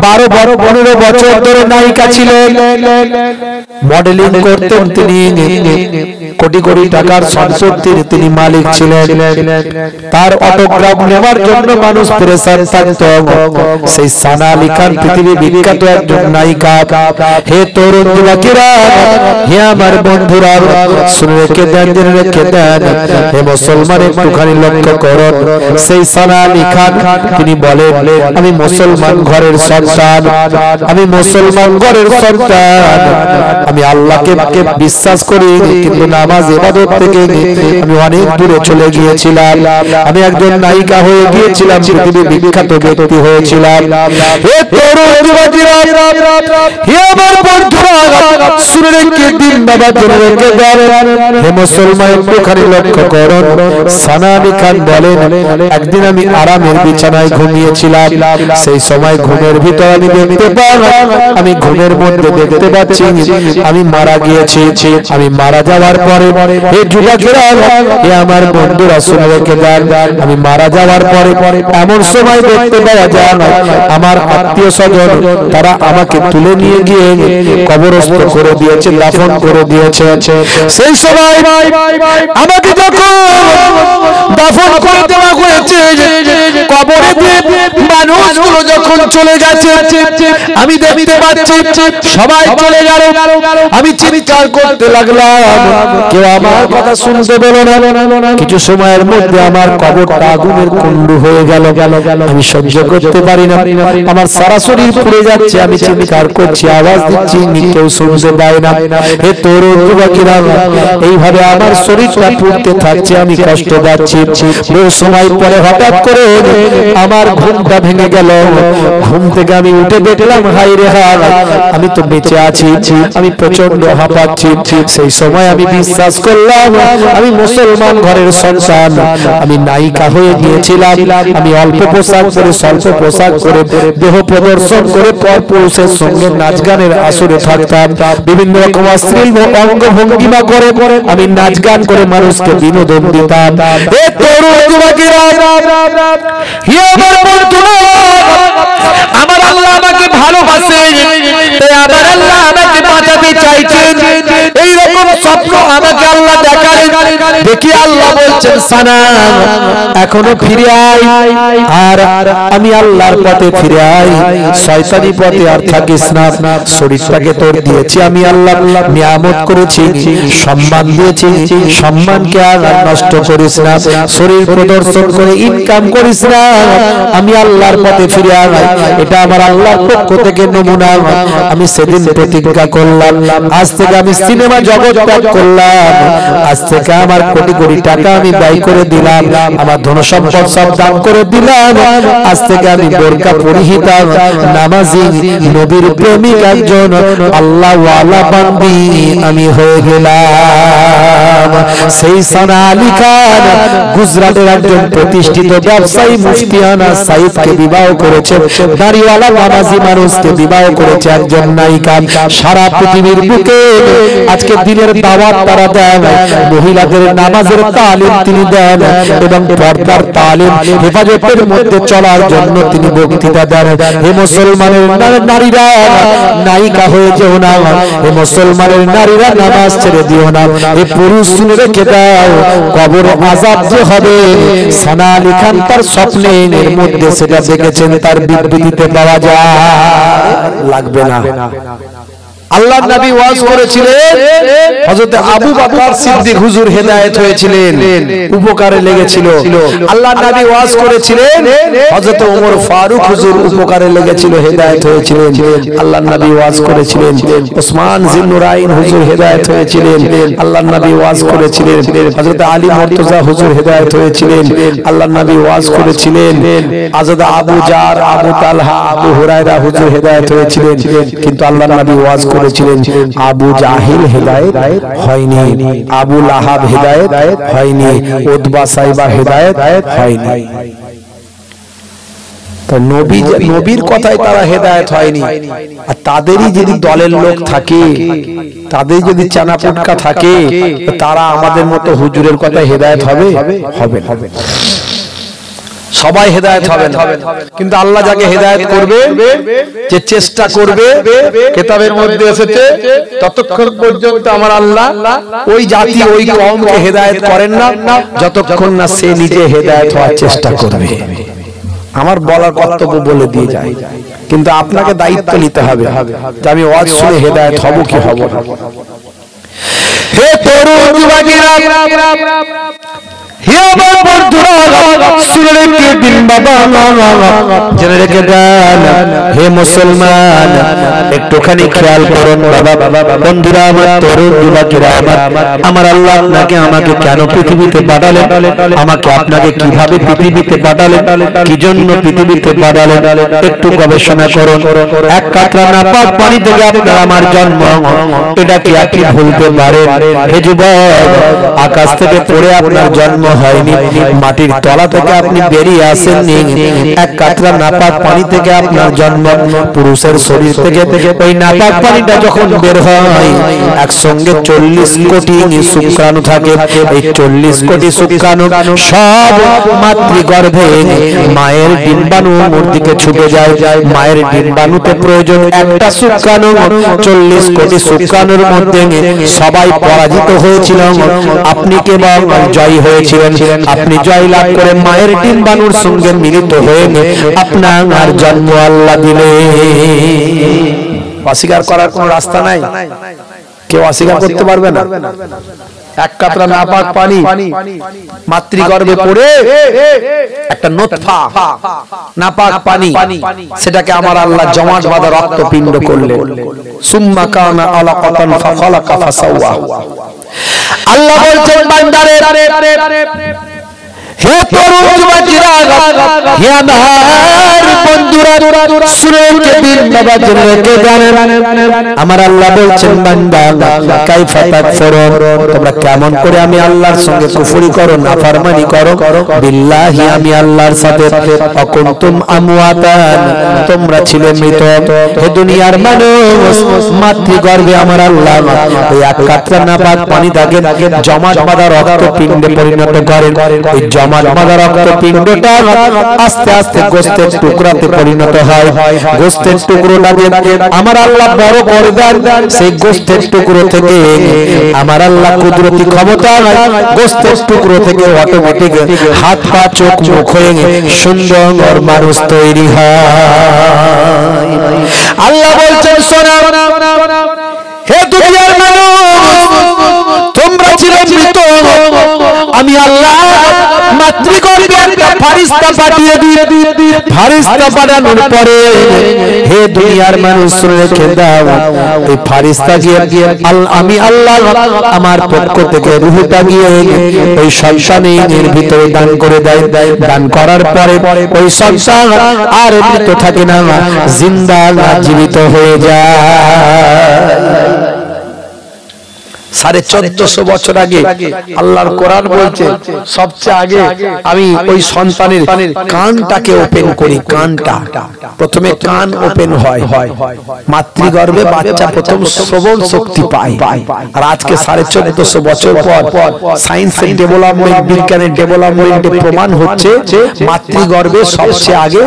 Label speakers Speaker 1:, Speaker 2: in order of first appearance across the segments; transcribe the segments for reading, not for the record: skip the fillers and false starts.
Speaker 1: 12-15 বছর ধরে নায়িকা ছিলেন, মডেলিং করতেন তিনি, কোটি কোটি টাকার সম্পত্তির তিনি মালিক ছিলেন। তার অটোগ্রাফ নেওয়ার জন্য মানুষ পেরেশান থাকত। সেই সানা আলী খান পৃথিবী বিখ্যাত একজন নায়িকা। হে তরুণ যুবকেরা, হে আমার বন্ধুরা, শুনে রেখে দেন, জেনে রেখে দেন। হে মুসলমান, একটুখানি লক্ষ্য করুন। সেই সানা আলী খান তিনি বলেন, আমি মুসলমান ঘরের সন্তান, আমি মুসলমান ঘরের সন্তান, আমি আল্লাহকে বিশ্বাস করি, কিন্তু নামাজ ইবাদত থেকে আমি অনেক দূরে চলে গিয়েছিলাম। আমি একজন নায়িকা হয়ে গিয়েছিলাম, পৃথিবী বিখ্যাত ব্যক্তি হয়েছিলাম। হে তরুণ যুবকেরা, হে আমার বন্ধুরা, শুনে রেখে দিন বাবা, জেনে রেখে দেন। হে মুসলমান, একটুখানি লক্ষ্য করুন। সানা আলী খান বলেন, একদিন আমি আরামের বিছানায় ঘুমিয়েছিলাম। সেই সময় ঘুমের ভিতর আমি দেখতে পাই, আমি ঘুমের মধ্যে দেখতে পাচ্ছি আমি মারা গিয়েছি। আমি মারা যাওয়ার পরে, হে যুবকেরা, হে আমার বন্ধুরা, শুনে রেখে দেন, আমি মারা যাওয়ার পরে এমন সময় দেখতে পাওয়া যায় আমার আত্মীয় স্বজন তারা আমাকে তুলে নিয়ে গিয়ে কবরস্থ করে দিয়েছে, দাফন করে দিয়েছে। সেই সময় আমাকে যখন দাফন করে দেওয়া হয়েছে, কবরে মানুষগুলো যখন চলে গেছে, আমি দেখতে পাচ্ছি সবাই চলে গেল। আমি চিৎকার করতে লাগলাম, কেউ আমার কথা শুনতে পেল না। কিছু সময়ের মধ্যে আমার কবরটা আগুনের কুণ্ডু হয়ে গেল। আমি সহ্য করতে পারি না, আমার সারা শরীর পুড়ে যাচ্ছে। আমি চিৎকার করছি, আওয়াজ দিচ্ছি, কেউ শুনতে পায় না। হে তরুণ যুবকেরা, এইভাবে আমার শরীরটা পুড়তে থাকছে, আমি কষ্ট পাচ্ছি। বহু সময় পরে হঠাৎ করে আমার ঘুমটা ভেঙে গেল। ঘুম থেকে আমি উঠে দেখলাম, হায় রে হায়, আমি তো বেঁচে আছি, আমি প্রচন্ড হাঁপাচ্ছি। সেই সময় আমি বিশ্বাস করলাম আমি মুসলমান ঘরের সন্তান, আমি নায়িকা হয়ে গিয়েছিলাম। আমি অল্প পোশাক পরে, স্বল্প পোশাক করে, দেহ প্রদর্শন করে পরপুরুষের সঙ্গে নাচ গানের আসরে থাকতাম। বিভিন্ন রকম অশ্লীল অঙ্গ ভঙ্গিমা করে আমি নাচ গান করে মানুষকে বিনোদন দিতাম। এ তরুণ যুবকেরা, হে আমার বন্ধুরা, আমার আল্লাহ আমাকে ভালোবাসে, তাই আমার আল্লাহ আমাকে বাঁচাতে চাইছেন। এই রকম স্বপ্ন আমাকে আল্লাহ দেখালেন। দেখি আল্লাহ বলছেন, সানা এখনো ফিরে আয়, আর আমি আল্লাহর পথে ফিরে আয়, শয়তানি পথে আর থাকিস না। শরীরটাকে তোর দিয়েছি আমি আল্লাহ, নিয়ামত করেছি, সম্মান দিয়েছি, সম্মানকে আর নষ্ট করিস না। শরীর প্রদর্শন করে ইনকাম করিস না, আমি আল্লাহর পথে ফিরে আয়। এটা আমার আল্লাহর পক্ষ থেকে নমুনা। আমি সেদিন প্রতিজ্ঞা করলাম, আজ থেকে আমি সিনেমা জগৎ ত্যাগ করলাম, আজ থেকে আমার কোটি কোটি টাকা আমি ব্যয় করে দিলাম, আমার ধন সম্পদ সব দান করে দিলাম। আজ থেকে আমি বোরকা পরিহিতা, নামাজি, নবীর প্রেমিক একজন আল্লাহ ওয়ালা বান্দি আমি হয়ে গেলাম। সেই সানা আলী খান গুজরাটের একজন প্রতিষ্ঠিত ব্যবসায়ী মুফতিয়ানা সাইদকে বিবাহ করেছে, দাড়িওয়ালা নামাজি মানুষকে বিবাহ করেছে একজন নায়িকা। সারা পৃথিবীর বুকে আজকে দিনের দাওয়াত তারা দেন, মহিলাদের নামাজের তালিম তিনি দেন এবং পর্দার তালিম, হেফাজতের মধ্যে চলার জন্য তিনি বক্তৃতা দেন। হে মুসলমানের নারীরা, নায়িকা হয়ে যেও না। হে মুসলমানের নারীরা, নামাজ ছেড়ে দিও না। হে পুরুষ, শুনে রেখে দাও, কবর আযাব যে হবে, সানা আলী খান তার স্বপ্নের মধ্যে সেটা দেখেছেন, তার বিবৃতিতে পাওয়া যায়। লাগবে না। আল্লাহর নবী ওয়াজ করেছিলেন, হযরত আবু বকর সিদ্দিক হুজুর হেদায়েত হয়েছিলেন, উপকারে লেগেছিল। আল্লাহর নবী ওয়াজ করেছিলেন, হযরত ওমর ফারুক হুজুর উপকারে লেগেছিল, হেদায়েত হয়েছিলেন। আল্লাহর নবী ওয়াজ করেছিলেন, ওসমান জিন্নুরাইন হুজুর হেদায়েত হয়েছিলেন। আল্লাহর নবী ওয়াজ করেছিলেন, হযরত আলী মুর্তজা হুজুর হেদায়েত হয়েছিলেন। আল্লাহর নবী ওয়াজ করেছিলেন, হযরত আবু জার, আবু তালহা, আবু হুরায়রা হুজুর হেদায়েত হয়েছিলেন। কিন্তু আল্লাহর নবী ওয়াজ করেছিলেন, আবু জাহিল হেদায়েত হয়নি, আবু লাহাব হেদায়েত হয়নি, উতবা সাইবা হেদায়েত হয়নি। নবীর কথায় তারা হেদায়েত হয়নি। আর তাদেরই যদি দলের লোক থাকে, তাদের যদি চানা পুটকা থাকে, তারা আমাদের মতো হুজুরের কথায় হেদায়েত হবে? হবে না। সবাই হেদায়েত হবে না, কিন্তু আল্লাহ যাকে হেদায়েত করবে, যে চেষ্টা করবে, কিতাবের মধ্যে এসেছে ততক্ষণ পর্যন্ত আমার আল্লাহ ওই জাতি ওই কওমকে হেদায়েত করেন না যতক্ষণ না সে নিজে হেদায়েত হওয়ার চেষ্টা করবে। আমার বলার কর্তব্য বলে দিয়ে যায়, কিন্তু আপনাকে দায়িত্ব নিতে হবে যে আমি ওয়াজ শুনে হেদায়েত হব কি হব না। হে তরুণ যুবকেরা, হে আমার বন্ধুরা, শুনে রেখে দিন বাবা, জেনে রেখে দেন হে মুসলমান, একটুখানি খেয়াল করুন বাবা। বন্ধুরা আমার, তরুণ যুবকেরা আমার আল্লাহ আপনাকে আমাকে কেন পৃথিবীতে পাঠালেন, আমাকে আপনাকে কিভাবে পৃথিবীতে পাঠালেন, কি জন্য পৃথিবীতে পাঠালেন, একটু গবেষণা করুন। এক কাতরা নাপাক পানি থেকে আপনার আমার জন্ম, এটা কি আপনি ভুলতে পারেন? হে যুবক, আকাশ থেকে পড়ে আপনার জন্ম হয়নি, মাটির তলা থেকে আপনি বেরিয়ে আসেননি, এক কাতরা নাপাক পানি থেকে আপনার জন্ম। পুরুষের শরীর থেকে ওই নাপাক পানিটা যখন বের হয়, একসঙ্গে 40 কোটি শুক্রাণু থাকে। এই 40 কোটি শুক্রাণু সব মাতৃগর্ভে মায়ের ডিম্বাণুর দিকে ছুটে যায়। মায়ের ডিম্বাণুতে প্রয়োজন একটা শুক্রাণু, 40 কোটি শুক্রাণুর মধ্যে সবাই পরাজিত হয়েছিল, আপনি কেবল জয়ী হয়েছিলেন। আপনি জয় লাভ করে মায়ের ডিম্বাণুর সঙ্গে মিলিত হয়ে আপনার জন্ম আল্লাহ দিলে। অস্বীকার করার কোন রাস্তা নাই, কেউ অস্বীকার করতে পারবে না। এক কাতরা নাপাক পানি মাতৃগর্ভে পড়ে একটা নোতফা নাপাক পানি, সেটাকে আমার আল্লাহ জমাট বাঁধা রক্তপিণ্ড করলেন। সুম্মা কানা আলাকাতান ফাখালাকা ফাসাওয়া। আল্লাহ বলছেন বান্দারে, হে তরুণ যুবকেরা, হে আমার বন্ধুরা, শুনে দিন বাবা, জেনে রেখে জানেন আমার আল্লাহ বলছেন বান্দা, কাইফা তাকফুরুন, তোমরা কেমন করে আমি আল্লাহর সঙ্গে কুফরি করো, নাফরমানি করো, বিল্লাহি আমি আল্লাহর সাথে, অকুনতুম আমওয়াতান, তোমরা ছিলে মৃত। হে দুনিয়ার মানুষ, মাতৃগর্ভে আমার আল্লাহ ওই এক কাতরা নাপাক পানি থাকে জমাট বাঁধা রক্তপিণ্ডে পরিণত করেন। ওই জমাট বাঁধা রক্তপিণ্ডটা আস্তে আস্তে গোস্তের টুকরাতে পরিণত হয়। গোস্তের টুকরোটাকে আমার আল্লাহ বড় করে দেন। সেই গোস্তের টুকরো থেকে আমার আল্লাহ কুদরতি ক্ষমতা, গোস্তের টুকরো থেকে অটোমেটিক হাত পা চোখ মুখ হয়ে সুন্দর মানুষ তৈরি হয়। আল্লাহ বলছেন, শোনো হে দুনিয়ার মানুষ, তোমরা ছিলে মৃত, আমি আল্লাহ মাতৃগর্ভে একটা ফারিস্তা পাঠিয়ে দিয়ে, ফারিস্তা পাঠানোর পরে হে দুনিয়ার মানুষ শুনে রেখে দাও, এই ফারিস্তা গিয়ে আমি আল্লাহ আমার পক্ষ থেকে রূহটা গিয়ে ওই সন্তানের ভিতরে দান করে দেয়। দান করার পরে ওই সন্তান আর মৃত থাকে না, জিন্দা জীবিত হয়ে যায়। 1450 বছর আগে আল্লাহর কোরআন বলছে, সবচেয়ে আগে আমি ওই সন্তানের কানটাকে ওপেন করি। কানটা প্রথমে কান ওপেন হয়, মাতৃগর্ভে বাচ্চা প্রথম শ্রবণ শক্তি পায়। আর আজকে 1450 বছর পর সায়েন্সের ডেভেলপমেন্ট, বিজ্ঞানের ডেভেলপমেন্টে প্রমাণ হচ্ছে মাতৃগর্ভে সবচেয়ে আগে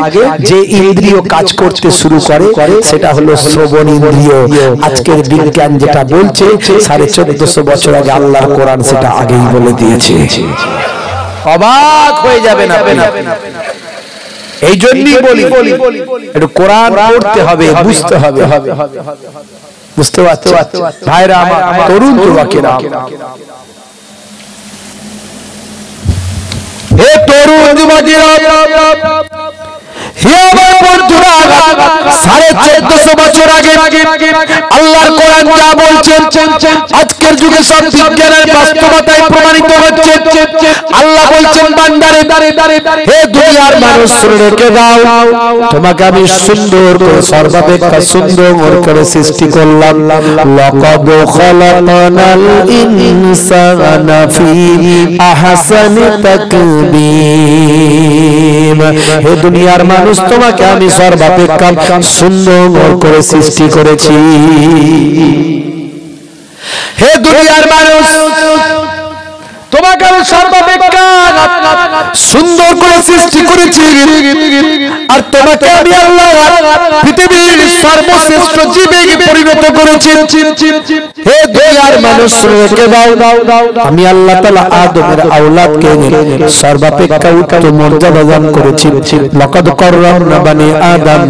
Speaker 1: যে ইন্দ্রিয় কাজ করতে শুরু করে সেটা হলো শ্রবণ ইন্দ্রিয়। আজকের বিজ্ঞান যেটা বলছে 1450 বছর আগে আল্লাহর কোরআন সেটা আগেই বলে দিয়েছে। অবাক হয়ে যাবেন আপনারা। এই জন্যই বলি একটু কোরআন পড়তে হবে, বুঝতে হবে। বুঝতে পারছেন ভাইরা আমার, তরুণ যুবকেরা, হে তরুণ যুবকেরা, হে আমার বন্ধুরা, 1450 বছর আগে আল্লাহর কোরআন যা বলছেন আজকের যুগে সব বিজ্ঞানের বাস্তবতায় প্রমাণিত হচ্ছে। আল্লাহ বলছেন বান্দারে, হে দুনিয়ার মানুষ শুনে রেখে দাও, তোমাকে আমি সুন্দর করে, সর্বাপেক্ষা সুন্দর করে সৃষ্টি করলাম। লাকাদ খালাকনাল ইনসানা ফি আহসানি তাকবীম। হে দুনিয়ার মানুষ, তোমাকে আমি সর্বাপেক্ষা সুন্দর করে সৃষ্টি করেছি। হে দুনিয়ার মানুষ, তোমাকে আমি সর্বাপেক্ষা সুন্দর করে সৃষ্টি করেছি, আর তোমাকে আমি আল্লাহ পৃথিবীর সর্বশ্রেষ্ঠ জীবে পরিণত করেছি। হে দুনিয়ার মানুষ রেখে দাও, আমি আল্লাহ তাআলা আদমের আওলাদকে সর্বাপেক্ষা উচ্চ মর্যাদা দান করেছি। লাকাদ কাররামনা বানি আদম,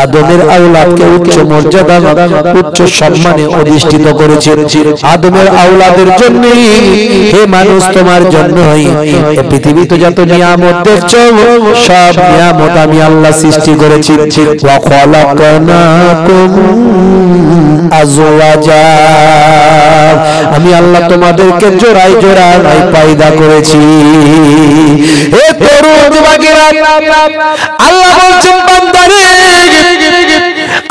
Speaker 1: আদমের আওলাদকে উচ্চ মর্যাদা উচ্চ সম্মানে অধিষ্ঠিত করেছি। আদমের আওলাদের জন্য হে মানুষ তোমার জন্যই এই পৃথিবীতে যত নিয়ামত দেখছো সব নিয়ামত আমি আল্লাহ সৃষ্টি করেছি। ওয়া খালাকনাকুম আজওয়াজা, আমি আল্লাহ তোমাদেরকে জোড়ায় জোড়ায় পয়দা করেছি। হে তরুণ যুবকেরা, আল্লাহ বলছেন বান্দারে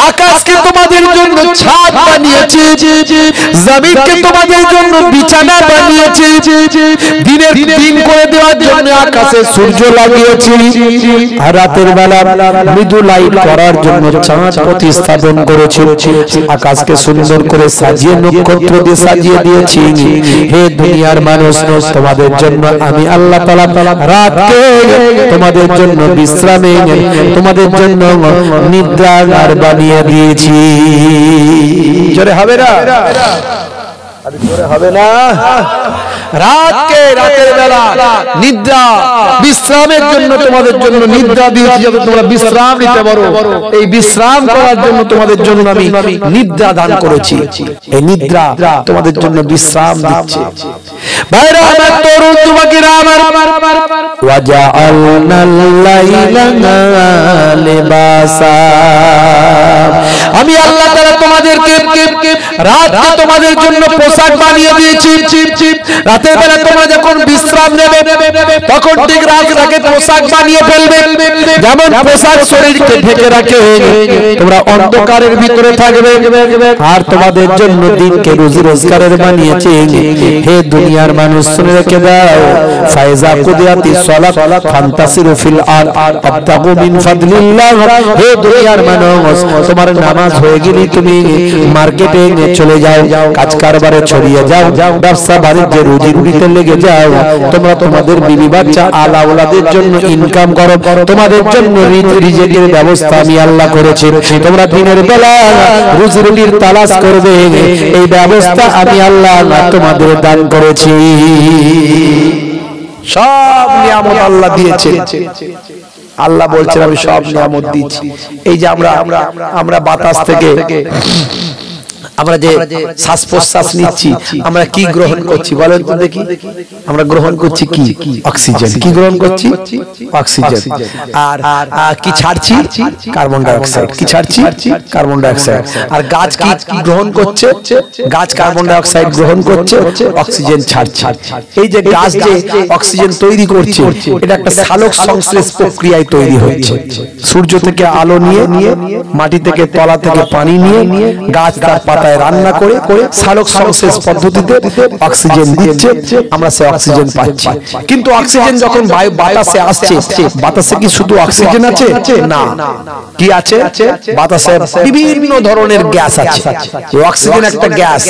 Speaker 1: আকাশকে তোমাদের জন্য ছাদ বানিয়েছি, জমিনকে তোমাদের জন্য বিছানা বানিয়েছি, দিনের দিন করে দেওয়ার জন্য আকাশে সূর্য লাগিয়েছি, আর রাতের বেলা মৃদু লাইট করার জন্য চাঁদ প্রতিস্থাপন করেছি। আকাশকে সুন্দর করে সাজিয়ে নক্ষত্র দিয়ে সাজিয়ে দিয়েছি। হে দুনিয়ার মানুষ, তোমাদের জন্য আমি আল্লাহ তাআলা রাতকে তোমাদের জন্য বিশ্রামে, তোমাদের জন্য নিদ্রাগার বানিয়ে দিয়েছি। জোরে হবে না? জোরে হবে না? রাতকে, রাতের বেলা নিদ্রা বিশ্রামের জন্য তোমাদের জন্য নিদ্রা দিয়েছি, যাতে তোমরা বিশ্রাম নিতে পারো। এই বিশ্রাম করার জন্য তোমাদের জন্য আমি নিদ্রা দান করেছি। এই নিদ্রা তোমাদের জন্য বিশ্রাম দিচ্ছে। ভাইরা আমার, তরুণ যুবকেরা আমার, ওয়াজআলনাল লাইলা লিবাসা, আমি আল্লাহ তাআলা তোমাদেরকে রাতকে তোমাদের জন্য পোশাক বানিয়ে দিয়েছি। রাতের বেলা তোমরা যখন বিশ্রাম নেবে তখন ঠিক রাতটাকে পোশাক বানিয়ে ফেলবে। যেমন পোশাক শরীরকে ঢেকে রাখে, তোমরা অন্ধকারের ভিতরে থাকবে, আর তোমাদের জন্য দিনকে রুজি রোজগারের বানিয়েছি। হে দুনিয়ার মানুষ, শুনে রেখে দাও, ফায়জা কুদিয়াতি সালাত ফান্তাসিরু ফিল আরদ আবতাগু মিন ফাদলিল্লাহ। হে দুনিয়ার মানুষ, তোমার নামাজ হয়ে গেলে তুমি মার্কেটে চলে যাও, কাজ কারবারে ছড়িয়ে যাও, ব্যবসা বাণিজ্যে রুজি রুটিতে লেগে যাও। তোমরা তোমাদের বিবি বাচ্চা আলা ওলাদের জন্য ইনকাম করো, তোমাদের জন্য রিজিকের ব্যবস্থা আমি আল্লাহ করেছি। তোমরা দিনের বেলা রুজি রুটির তালাশ করবে, এই ব্যবস্থা আমি আল্লাহ তোমাদের দান করেছি। সব নিয়ামত আল্লাহ দিয়েছে। আল্লাহ বলছেন আমি সব নিয়ামত দিচ্ছি। এই যে আমরা বাতাস থেকে আমরা যে শ্বাস প্রশ্বাস নিচ্ছি, আমরা কি গ্রহণ করছি বলেন তো দেখি? আমরা গ্রহণ করছি কি? অক্সিজেন। কি গ্রহণ করছি? অক্সিজেন। আর কি ছাড়ছি? Carbon die oxide. কি ছাড়ছি? Carbon die oxide. আর গাছ কি গ্রহণ করছে? গাছ কার্বন ডাই অক্সাইড গ্রহণ করছে, অক্সিজেন ছাড়ছে। এই যে গাছ যে অক্সিজেন তৈরি করছে, এটা একটা সালোক সংশ্লেষ প্রক্রিয়ায় তৈরি হচ্ছে। সূর্য থেকে আলো নিয়ে, মাটি থেকে তলা থেকে পানি নিয়ে গাছ তার পাতা রান্না করে সালোক সংশ্লেষ পদ্ধতিতে অক্সিজেন দিচ্ছে, আমরা সে অক্সিজেন পাচ্ছি। কিন্তু অক্সিজেন যখন বাতাসে আসছে, বাতাসে কি শুধু অক্সিজেন আছে? না, কি আছে? বাতাসে বিভিন্ন ধরনের গ্যাস আছে। অক্সিজেন একটা গ্যাস,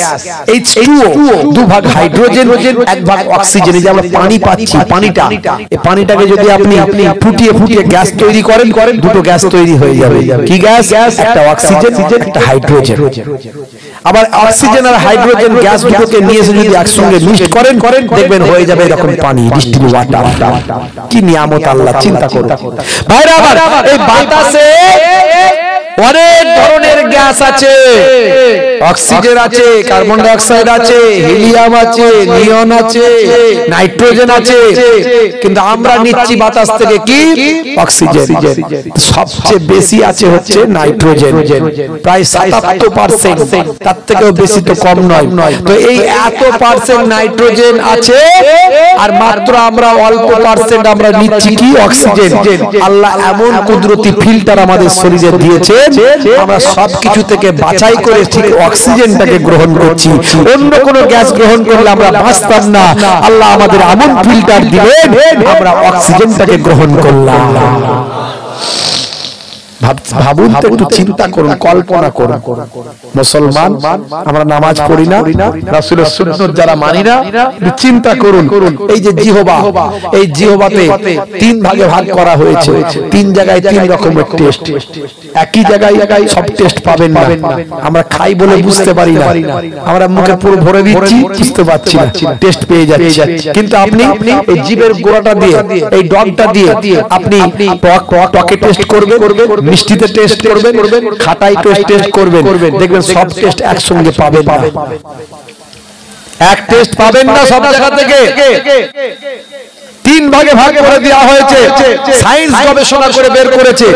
Speaker 1: H2O, দুভাগ হাইড্রোজেন, এক ভাগ অক্সিজেন। এই যে আমরা পানি পাচ্ছি, পানিটা, এই পানিটাকে যদি আপনি ফুটিয়ে ফুটিয়ে গ্যাস তৈরি করেন, দুটো গ্যাস তৈরি হয়ে যাবে। কি গ্যাস? একটা অক্সিজেন, একটা হাইড্রোজেন। আবার অক্সিজেন আর হাইড্রোজেন গ্যাস দুটোকে নিয়ে এসে যদি একসঙ্গে মিক্স করেন, দেখবেন হয়ে যাবে এরকম পানি, ডিস্টিল ওয়াটার। কি নিয়ামত আল্লাহ, চিন্তা করুন ভাইরা আমার। এই বাতাসে অনেক ধরনের গ্যাস আছে, অক্সিজেন আছে, কার্বন ডাই অক্সাইড আছে, হিলিয়াম আছে, নিয়ন আছে, নাইট্রোজেন আছে, কিন্তু আমরা নিচ্ছি বাতাস থেকে কি? অক্সিজেন। সবচেয়ে বেশি আছে হচ্ছে নাইট্রোজেন, প্রায় ৭৭%, তার থেকেও বেশি তো কম নয়। তো এই এত পার্সেন্ট নাইট্রোজেন আছে, আর মাত্র আমরা অল্প পার্সেন্ট আমরা নিচ্ছি কি? অক্সিজেন। আল্লাহ এমন কুদরতি ফিল্টার আমাদের শরীরে দিয়েছে, আমরা সবকিছু থেকে বাছাই করে ঠিক অক্সিজেনটাকে গ্রহণ করছি। অন্য কোনো গ্যাস গ্রহণ করলে আমরা বাঁচতাম না। আল্লাহ আমাদের এমন ফিল্টার দিলেন, আমরা অক্সিজেনটাকে গ্রহণ করলাম। ভাবুন তো, একটু চিন্তা করুন, কল্পনা করুন। মুসলমান আমরা নামাজ পড়ি না, রাসূলের সুন্নাত যারা মানি না, একটু চিন্তা করুন। এই যে জিহবা, এই জিহবাতে তিন ভাগে ভাগ করা হয়েছে, তিন জায়গায় তিন রকমের টেস্ট। একই জায়গায় সব টেস্ট পাবেন না। আমরা খাই বলে বুঝতে পারি না, আমরা মুখে পুরো ভরে দিচ্ছি, বুঝতে পারছি না, টেস্ট পেয়ে যাচ্ছি। কিন্তু আপনি এই জিভের গোড়াটা দিয়ে, এই ডগটা দিয়ে আপনি টকে টেস্ট করবেন, মিষ্টিতে টেস্ট করবেন, খাটাই টেস্ট করবেন, দেখবেন সব টেস্ট একসঙ্গে পাবেন না। এক টেস্ট পাবেন না সব জায়গা থেকে। তিন ভাগে ভাগ করে দেওয়া হয়েছে, সায়েন্স গবেষণা করে বের করেছে।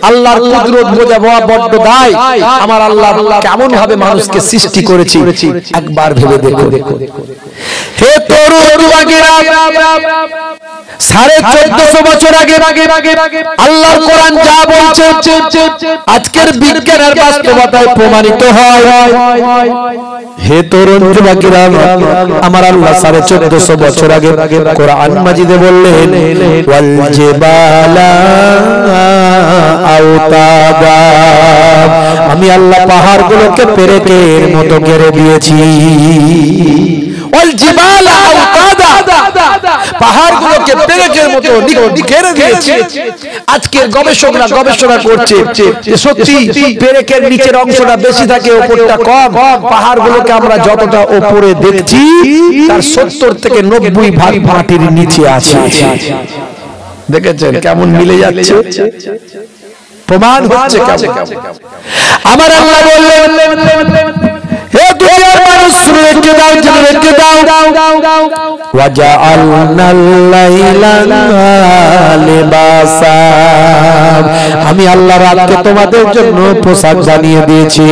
Speaker 1: আল্লাহর কুদরত বোঝা বড্ড দায়। আমার আল্লাহ কেমন ভাবে মানুষকে সৃষ্টি করেছে একবার ভেবে দেখো। হে তরুণ যুবকেরা, 1450 বছর আগে আল্লাহর কোরআন যা বলছে আজকের বিজ্ঞানের বাস্তবতায় প্রমাণিত হয়। হে তরুণ যুবকেরা, আমার আল্লাহ 1450 বছর আগে কোরআন মাজিদে বললেন, ওয়াল জিবালা আওতাদা, আমি আল্লাহ পাহাড়গুলোকে পেরেকের মতো ঘিরে দিয়েছি। ওয়াল জিবালা আওতাদা, পাহাড়গুলোকে পেরেকের মতো ঘিরে দিয়েছি। আজকের গবেষকরা গবেষণা করছে যে সত্যি পেরেকের নিচের অংশটা বেশি থাকে, উপরটা কম। পাহাড়গুলোকে আমরা যতটা উপরে দেখছি তার 70 থেকে 90 ভাগ মাটির নিচে আছে। দেখেছেন কেমন মিলে যাচ্ছে, প্রমাণ হচ্ছে কেমন। আমার আল্লাহ বললেন, হে দুনিয়ার মানুষ শুনে রেখে দাও, জেনে রেখে দাও, ওয়াজআলনাল লাইলা লিবাসা, আমি আল্লাহ রাতকে তোমাদের জন্য পোশাক বানিয়ে দিয়েছি।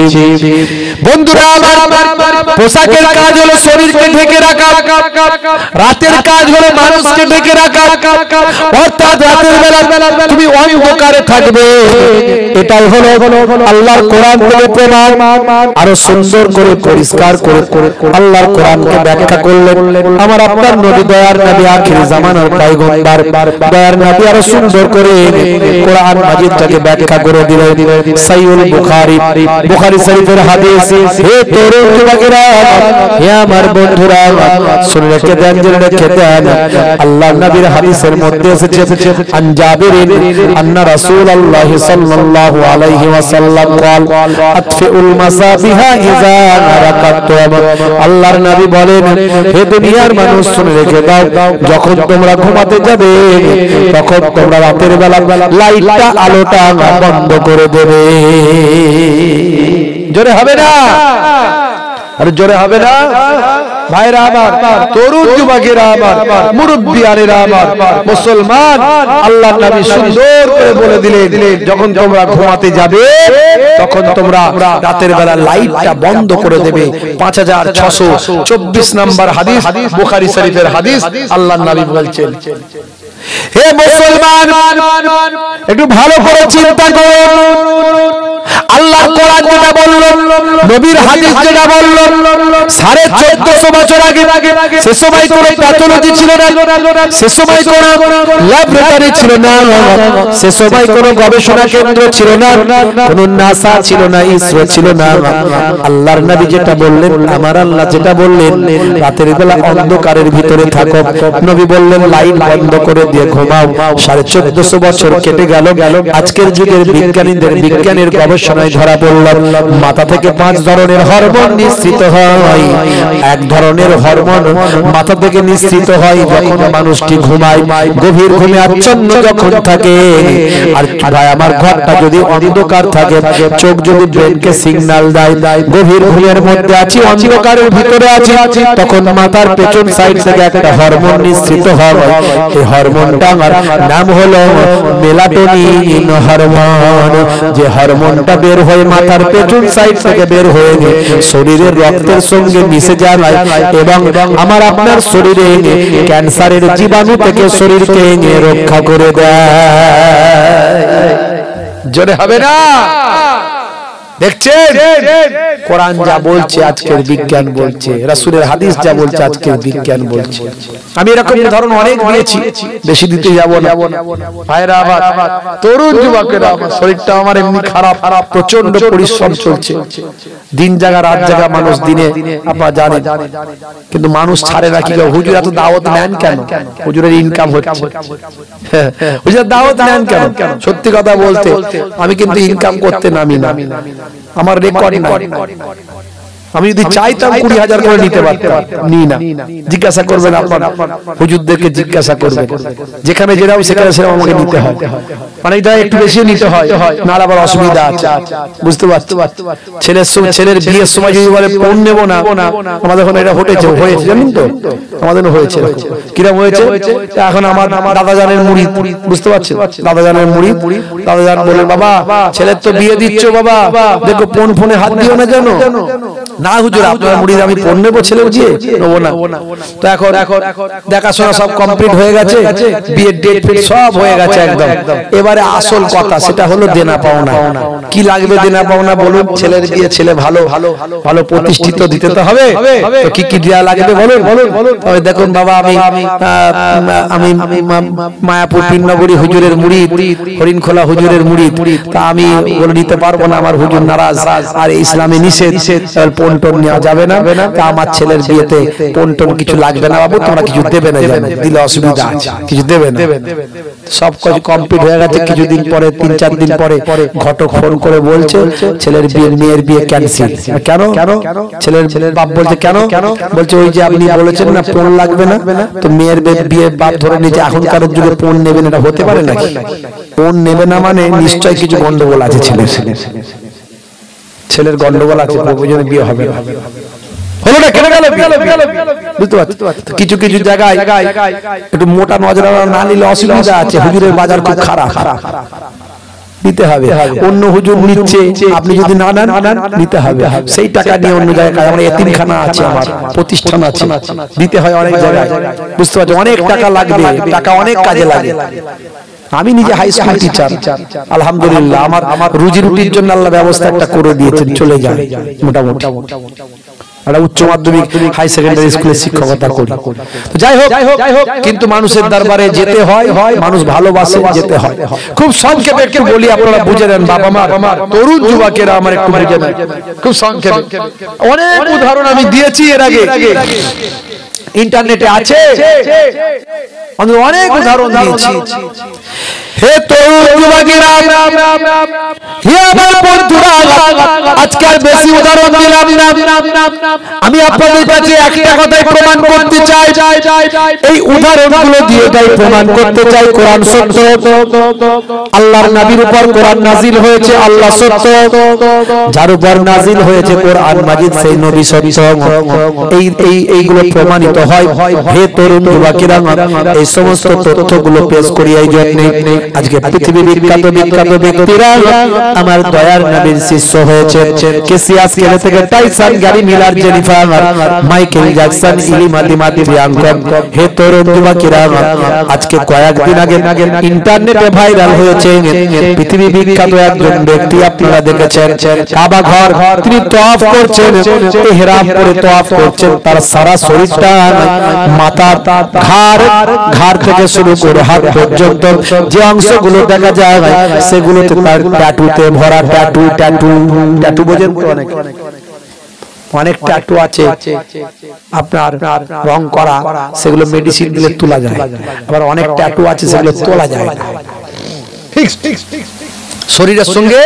Speaker 1: বন্ধুরা আমার, পোশাকের কাজ হলো শরীরকে ঢেকে রাখা, রাতের কাজ হলো মানুষকে ঢেকে রাখা। অর্থাৎ রাতের বেলা তুমি অন্ধকারে থাকবে, এটাই হলো আল্লাহর কোরআন থেকে প্রমাণ। আরো সুন্দর করে পরিষ্কার করে আল্লাহর কোরআনকে ব্যাখ্যা করলেন আমার আপনার নবী, দয়ার নবী, আখির জামানার পয়গম্বর, দয়ার নবী আরো সুন্দর করে কোরআন মাজিদটাকে ব্যাখ্যা করে দিলেন। সহিহুল বুখারী, বুখারী শরীফের হাদিস। হে তরুণ যুবকেরা, হে আমার বন্ধুরা, শুনে রেখে দেন, জেনে রেখে দেন। আল্লাহর নবীর হাদিসের মধ্যে এসেছে, আন জাবির আন্না রাসূলুল্লাহ সাল্লাল্লাহু আলাইহি ওয়াসাল্লাম قال আতফিউল মাসাবিহা ইযা রাকাতুম, আল্লাহর নবী বলেন, হে দুনিয়ার মানুষ শুনে রেখে দাও, যখন তোমরা ঘুমাতে যাবে তখন তোমরা রাতের বেলা লাইটটা, আলোটা বন্ধ করে দেবে। জোরে হবে না? আরে জোরে হবে না? ভাইরা আমার, তরুণ যুবকেরা আমার, মুরব্বিয়ানেরা আমার, মুসলমান, আল্লাহর নবী সুন্দর করে বলে দিলেন, যখন তোমরা ঘুমাতে যাবে তখন তোমরা রাতের বেলা লাইটটা বন্ধ করে দেবে। 5624 নম্বর হাদিস, বুখারী শরীফের হাদিস। আল্লাহর নবী বলছেন, হে মুসলমান, একটু ভালো করে চিন্তা করুন। আল্লাহর কোরআন যেটা বলল, নবীর হাদিস যেটা বলল, 1450 বছর আগে সে সময় কোনো প্যাথোলজি ছিল না, সে সময় কোনো ল্যাবরেটরি ছিল না, সে সময় কোনো গবেষণা কেন্দ্র ছিল না, কোনো নাসা ছিল না, ইসরো ছিল না। আল্লাহর নবী যেটা বললেন, আমার আল্লাহ যেটা বললেন, রাতের বেলা অন্ধকারের ভিতরে থাকো। নবী বললেন লাইট বন্ধ করে দিয়ে ঘুমাও। 1450 বছর কেটে গেল। আজকের যুগের বিজ্ঞানীদের বিজ্ঞানের গবেষণায় ধরা পড়ল, মাথা থেকে 5 ধরনের হরমোন নিঃসৃত হয়। এক ধরনের হরমোন মাথা থেকে নিঃসৃত হয় যখন মানুষটি ঘুমায়, গভীর ঘুমে আচ্ছন্ন যখন থাকে। আর ভাই আমার, ঘরটা যদি অন্ধকার থাকে, চোখ যদি ব্রেনকে সিগন্যাল দেয় গভীর ঘুমের মধ্যে আছি, অন্ধকারের ভিতরে আছি, তখন মাথার পেছন সাইড থেকে একটা হরমোন নিঃসৃত হয়। এই হরমোনটার নাম হলো মেলাটোনিন হরমোন। যে হরমোনটা বের হয়ে মাথার পেছন সাইড থেকে বের হয়ে শরীরের রক্তের সঙ্গে মিশে যায় এবং আমার আপনার শরীরে ক্যান্সারের জীবাণু থেকে শরীরকে রক্ষা করে দেয়। জোরে হবে না? দেখছেন কোরআন যা বলছে আজকের বিজ্ঞান বলছে, রাসূলের হাদিস যা বলছে আজকের বিজ্ঞান বলছে। আমি এরকম উদাহরণ অনেক দিয়েছি, বেশি দিতে যাব না। ভাইরা আমার, তরুণ যুবকেরা আমার, শরীরটা আমার এমনি খারাপ, প্রচন্ড পরিশ্রম চলছে, দিন জাগা রাত জাগা মানুষ দিনে, আপনারা জানেন, কিন্তু মানুষ ছাড়ে না। কি হুজুর এত দাওয়াত নেন কেন? হুজুরের ইনকাম হচ্ছে, হুজুর দাওয়াত নেন কেন? সত্যি কথা বলতে আমি কিন্তু ইনকাম করতে নামি না, আমার রেকর্ড নাই। আমি যদি চাইতাম 20,000 করে নিতে পারতাম, নি না। জিজ্ঞাসা করবেন আপনারা, হুজুরদেরকে জিজ্ঞাসা করবেন, যেখানে যেরাও সেখানে সেরাও আমাকে নিতে হয়, মানে এটা একটু বেশি নিতে হয়, না আবার অসুবিধা আছে, বুঝতে পারছো? ছেলের বিয়ের সময় যদি বলে ফোন নেব না, আমাদের এখন এটা হয়েছে জানেন তো, আমাদেরও হয়েছে। কিরকম হয়েছে? এখন আমার দাদাজানের মুড়ি, বুঝতে পারছেন, দাদাজানের মুড়ি, দাদাজান বলে বাবা ছেলের তো বিয়ে দিচ্ছ বাবা, দেখো ফোনে হাত দিও না জানো। না হুজুর আপনার মুড়ি আমি ফোন নেবো, ছেলে বুঝিয়ে নেবো না। তো এখন দেখাশোনা সব কমপ্লিট হয়ে গেছে, বিয়ের ডেট ফেট সব হয়ে গেছে একদম। এবারে আসল কথা সেটা হলো দেনা পাওনা। কি লাগবে দেনা পাওনা বলুন? ছেলের বিয়ে, ছেলে ভালো ভালো প্রতিষ্ঠিত দিতে তো হবে, তো কি কি দেয়া লাগবে বলুন? তবে দেখুন বাবা, আমি মায়াপুর পিন্নগরী হুজুরের মুড়ি, হরিণখোলা হুজুরের মুড়ি, তা আমি বলে নিতে পারবো না, আমার হুজুর নারাজ, আর ইসলামে নিষেধ, পন্টন নেওয়া যাবে না। তা আমার ছেলের বিয়েতে পন্টন কিছু লাগবে না বাবু, তোমরা কিছু দেবে না, দিলে অসুবিধা আছে, কিছু দেবে না। সব কিছু কমপ্লিট হয়ে গেছে। কিছুদিন পরে, 3-4 দিন পরে ঘটক ফোন করে বলছে ছেলের বিয়ে, মেয়ের বিয়ে ক্যান্সেল। কেন? ছেলের বাপ বলছে কেন? বলছে ওই যে আপনি বলেছেন না পণ লাগবে না, তো মেয়ের বিয়ে বাপ ধরে নিয়েছে, এখনকার যুগে পণ নেবেন, এটা হতে পারে নাকি? পণ নেবে না মানে নিশ্চয়ই কিছু গন্ডগোল আছে, ছেলের গন্ডগোল আছে, প্রয়োজনে বিয়ে হবে না। হলো না, কেন গেল? বুঝতে পারছো? কিছু কিছু জায়গায় একটু মোটা নজরানা না নিলে অসুবিধা আছে। হুজুরের বাজার খুব খারাপ, নিতে হবে। অন্য হুজুর নিচ্ছে, আপনি যদি না নেন নিতে হবে। সেই টাকা নিয়ে অন্য জায়গায়, আমার এতিমখানা আছে, আমার প্রতিষ্ঠান আছে, দিতে হয় অনেক জায়গায়, বুঝতে পারছো? অনেক টাকা লাগবে, টাকা অনেক কাজে লাগে। আমি নিজে হাই স্কুল টিচার, আলহামদুলিল্লাহ আমার রুজি রুটির জন্য আল্লাহ ব্যবস্থা একটা করে দিয়েছেন, চলে যায় মোটামুটি। একটা উচ্চ মাধ্যমিক হাই সেকেন্ডারি স্কুলে শিক্ষকতা করি। তো যাই হোক, কিন্তু মানুষের দরবারে যেতে হয়, মানুষ ভালোবাসে, যেতে হয়। খুব সংক্ষেপে একটু বলি, আপনারা বুঝে নেন বাবা মা, তরুণ যুবকেরা আমার একটু বুঝে নেন, খুব সংক্ষেপে। অনেক উদাহরণ আমি দিয়েছি এর আগে, ইন্টারনেটে আছে, অনেক উদাহরণ দিয়েছি। হে তরুণ যুবকেরা, হে আমার বন্ধুরা, আজকে আর বেশি উদাহরণ দিলাম না, আমি আপনাদের কাছে একটা কথাই প্রমাণ করতে চাই, এই উদাহরণগুলো দিয়ে তাই প্রমাণ করতে চাই কোরআন সত্য, আল্লাহর নবীর উপর কোরআন নাজিল হয়েছে, আল্লাহ সত্য, যার উপর নাজিল হয়েছে কোরআন মাজিদ সেই নবী সত্য। এইগুলো প্রমাণিত হয়। হে তরুণ যুবকেরা, এই সমস্ত তথ্যগুলো পেশ করি এই জন্য, আজকে পৃথিবীর বিখ্যাত ব্যক্তিরা আমার দয়ার নবীর শিষ্য হয়েছে। কেসিয়াস কেলে থেকে Tyson, Gary Miller, Jennifer, Michael Jackson, ইলিমাতিমা, প্রিয়াঙ্কা। হে তরুণ যুবকেরা, আজকে কয়েকদিন আগে ইন্টারনেটে ভাইরাল হয়েছে পৃথিবী বিখ্যাত একজন ব্যক্তি, আপনারা দেখেছেন, কাবা ঘর তিনি তওয়াফ করছেন, ইহরাম পরে তওয়াফ করছেন, তার সারা শরীরটা, মাথা, ঘাড় থেকে শুরু করে হাত পর্যন্ত যে অংশগুলো দেখা যায় সেগুলোতে তার ট্যাটুতে ভরা, ট্যাটু বোঝেন তো, অনেক ট্যাটু আছে আপনার রং করা, সেগুলো মেডিসিন দিলে তোলা যায়, আবার অনেক ট্যাটু আছে সেগুলো তোলা যায় না, শরীরের সঙ্গে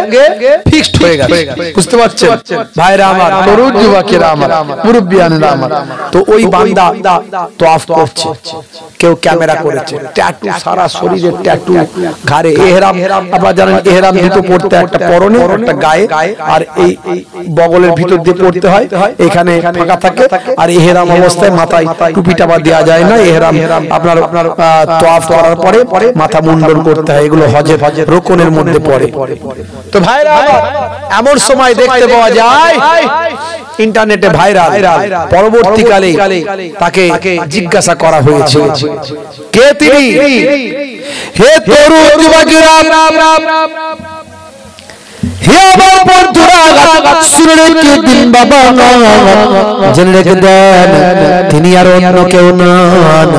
Speaker 1: ফিক্সড হয়ে গেছে, বুঝতে পারছেন ভাইরা আমার, তরুণ যুবকেরা আমার, মুরব্বিয়ানেরা আমার। তো ওই বান্দা তওয়াফ করছে, কেউ ক্যামেরা করেছে, ট্যাটু সারা শরীরে, ট্যাটু ঘাড়ে, ইহরাম, আপনারা জানেন ইহরাম দুটো পড়তে, একটা পরনে একটা গায়ে, আর এই বগলের ভিতর দিয়ে পড়তে হয়, এখানে ফাঁকা থাকে, আর ইহরাম অবস্থায় মাথায় টুপিটা বা দেওয়া যায় না। ইহরাম আপনার তওয়াফ করার পরে মাথা মুন্ডন করতে হয়, এগুলো হজের রুকনের মধ্যে পড়ে। তো ভাইরা, এমন সময় দেখতে পাওয়া যায় ইন্টারনেটে ভাইরাল, পরবর্তীকালে তাকে জিজ্ঞাসা করা হয়েছে কে তিনি। হে তরুণ যুবকেরা, হে আমার বন্ধুরা, শুনে রেখে দিন বাবা, জেনে রেখে দেন তিনি আর অন্য কেউ নন,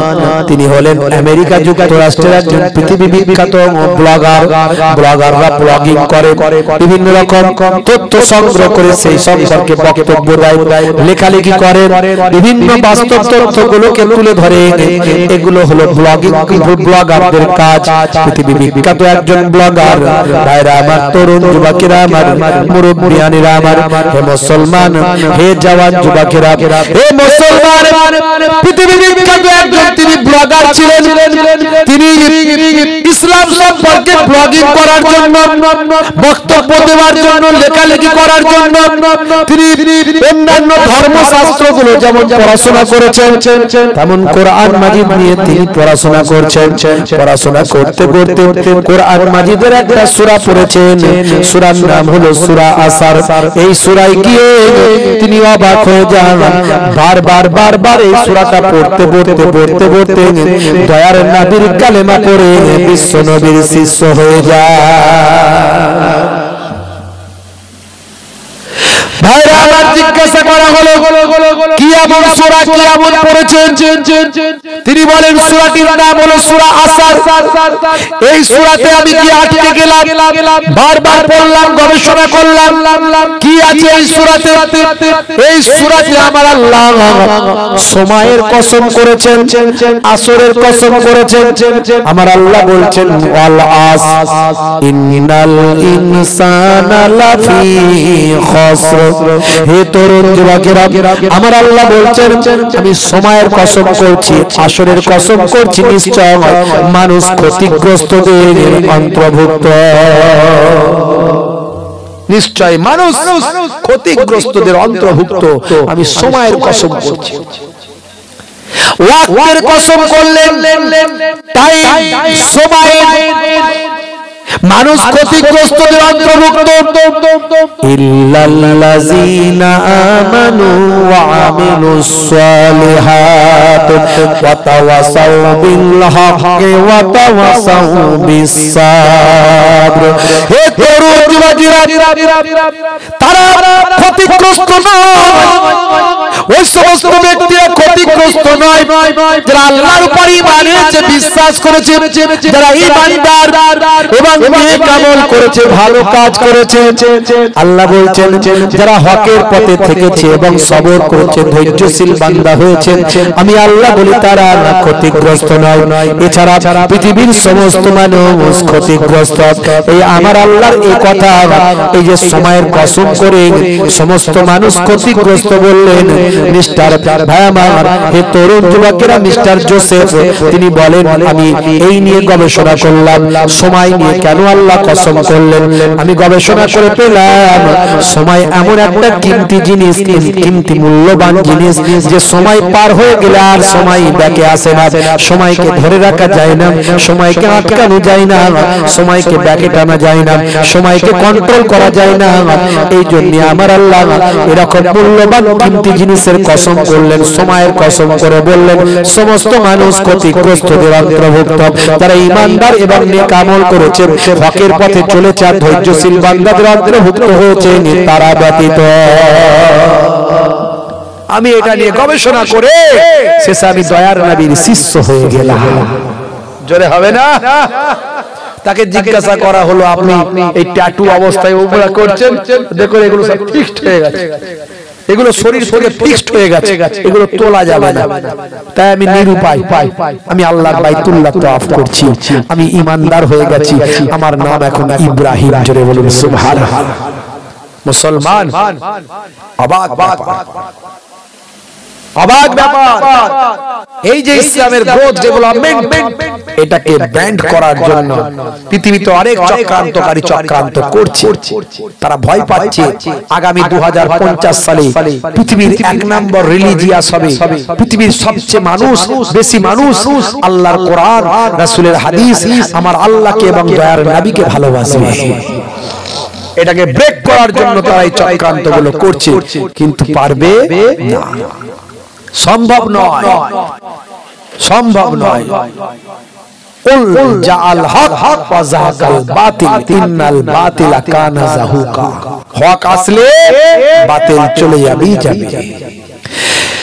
Speaker 1: তিনি হলেন আমেরিকা যুক্তরাষ্ট্রের একজন পৃথিবী বিখ্যাত ব্লগার। ব্লগাররা ব্লগিং করে, বিভিন্ন রকম তথ্য সংগ্রহ করে সেই সম্পর্কে বক্তব্য দেয়, লেখালেখি করে, বিভিন্ন বাস্তব তথ্যগুলোকে তুলে ধরে। এগুলো হলো ব্লগিং, ব্লগারদের কাজ। পৃথিবী বিখ্যাত একজন ব্লগার। ভাইরা আমার, তরুণ যুবকেরা আমার, মুরব্বিয়ানেরা আমার, হে মুসলমান, হে জওয়ান যুবকেরা, হে মুসলমান, পৃথিবী বিখ্যাত একজন তিনি ব্লগার ছিলেন। তিনি ইসলাম সম্পর্কে ব্লগিং করার জন্য, বক্তব্য দেওয়ার জন্য, লেখালেখি করার জন্য তিনি অন্যান্য ধর্মশাস্ত্রগুলো যেমন পড়াশোনা করেছেন, তেমন কোরআন মাজিদ নিয়ে তিনি পড়াশোনা করছেন। পড়াশোনা করতে করতে কোরআন মাজিদের একটা সূরা পড়েছেন, সূরার নাম হলো সূরা আসর। এই সূরায় গিয়ে তিনি অবাক হয়ে যান। বারবার এই সূরাটা পড়তে পড়তে পড়তে পড়তে দয়ার নবীর কালেমা পড়ে বিশ্ব নবীর শিষ্য হয়ে যায়। ভাইরা আমার, জিজ্ঞাসা করা হলো কি এমন সূরা, কি এমন পড়েছেন? তিনি বলেন সূরাটির নাম হলো সূরা আসর। এই সূরাতে আমি কি আটকে গেলাম, বারবার পড়লাম, গবেষণা করলাম কি আছে এই সূরাতে। এই সূরাতে আমার আল্লাহ সময়ের কসম করেছেন, আসরের কসম করেছেন। আমার আল্লাহ বলছেন ওয়াল আস ইন্নাল ইনসানা লাফি খাসর। হে তরুণ যুবকেরা, আমার আল্লাহ বলছেন আমি সময়ের কসম করছি, আসরের কসম করছি, নিশ্চয় মানুষ ক্ষতিগ্রস্তদের অন্তর্ভুক্ত। নিশ্চয় মানুষ ক্ষতিগ্রস্তদের অন্তর্ভুক্ত, আমি সময়ের কসম করছি। ওয়াক্তের কসম করলেন, তাই সময়ের মানুষ ক্ষতিগ্রস্তদের অন্তর্ভুক্ত। ইল্লাল্লাযীনা আমানু ওয়া আমিলুস সালিহাত ওয়া তাওয়াসাউ বিল হক্কি ওয়া তাওয়াসাউ বিস সাবর। হে তরুণ যুবকেরা, তারা ক্ষতিগ্রস্ত নয়, ওই সমস্ত ব্যক্তিরা ক্ষতিগ্রস্ত নয় যারা আল্লাহর উপর ঈমান এনেছে, বিশ্বাস করেছে, যারা ঈমানদার এবং নেক আমল করেছে, ভালো কাজ করেছে। আল্লাহ বলছেন যারা হকের পথে থেকেছে এবং সবর করেছে, ধৈর্যশীল বান্দা হয়েছে, আমি আল্লাহ বলি তারা ক্ষতিগ্রস্ত নয়। এছাড়া পৃথিবীর সমস্ত মানুষ ক্ষতিগ্রস্ত। এই আমার আল্লাহর এই কথা, এই যে সময়ের কসম করে সমস্ত মানুষ ক্ষতিগ্রস্ত বললেন। মিস্টার ভাই আমার, হে তরুণ যুবকেরা, মিস্টার জোসেফ তিনি বলেন আমি এই নিয়ে গবেষণা করলাম, সময় নিয়ে কেন আল্লাহ কসম করলেন। আমি গবেষণা করে পেলাম সময় এমন একটা কিমতি জিনিস, কিমতি মূল্যবান জিনিস, যে সময় পার হয়ে গেলে আর সময় ব্যাকে আসে না। সময়কে ধরে রাখা যায় না, সময়কে আটকানো যায় না, সময়কে ব্যাকে টানা যায় না, সময়কে কন্ট্রোল করা যায় না। এই জন্য আমার আল্লাহ এরকম মূল্যবান কিমতি জিনিসের কসম করলেন, সময়ের কসম করে বললেন সমস্ত মানুষ ক্ষতিগ্রস্তদের অন্তর্ভুক্ত, যারা ঈমানদার এবং নেক আমল করেছে, হকের পথে চলেছে, আর ধৈর্যশীল বান্দাদের অন্তর্ভুক্ত হয়েছে তারা ব্যতীত। আমি এটা নিয়ে গবেষণা করে শেষে আমি দয়ার নবীর শিষ্য হয়ে গেলাম। জোরে হবে না? তাকে জিজ্ঞাসা করা হলো আপনি এই ট্যাটু অবস্থায় উপরা করছেন, দেখুন এগুলো সব ফিক্সড হয়ে গেছে, এগুলো শরীর থেকে ফিক্সড হয়ে গেছে, এগুলো তোলা যাবে না। তাই আমি নিরুপায়, আমি আল্লাহর বাইতুল্লাহ তাওয়াফ করছি, আমি ঈমানদার হয়ে গেছি, আমার নাম এখন ইব্রাহিম। জোরে বলুন সুবহানাল্লাহ। মুসলমান অবাক ব্যাপার। এই যে ইসলামের গ্রোথ ডেভেলপমেন্ট, এটাকে ব্যান্ড করার জন্য পৃথিবীতে অনেক চক্রান্তকারী চক্রান্ত করছে। তারা ভয় পাচ্ছে আগামী 2050 সালে পৃথিবীর 1 নম্বর রিলিজিয়াস হবে, পৃথিবীর সবচেয়ে বেশি মানুষ আল্লাহর কোরআন, রাসূলের হাদিস, আমার আল্লাহকে এবং দয়ার নবীকে ভালোবাসবে। এটাকে ব্রেক করার জন্য তারা এই চক্রান্তগুলো করছে, কিন্তু পারবে না, সম্ভব নয়। কুল জাআল হক ওয়া যাহাকাল বাতিল ইন্নাল বাতিলা কানা যাহুকা। হক আসলে বাতিল চলে যাবে।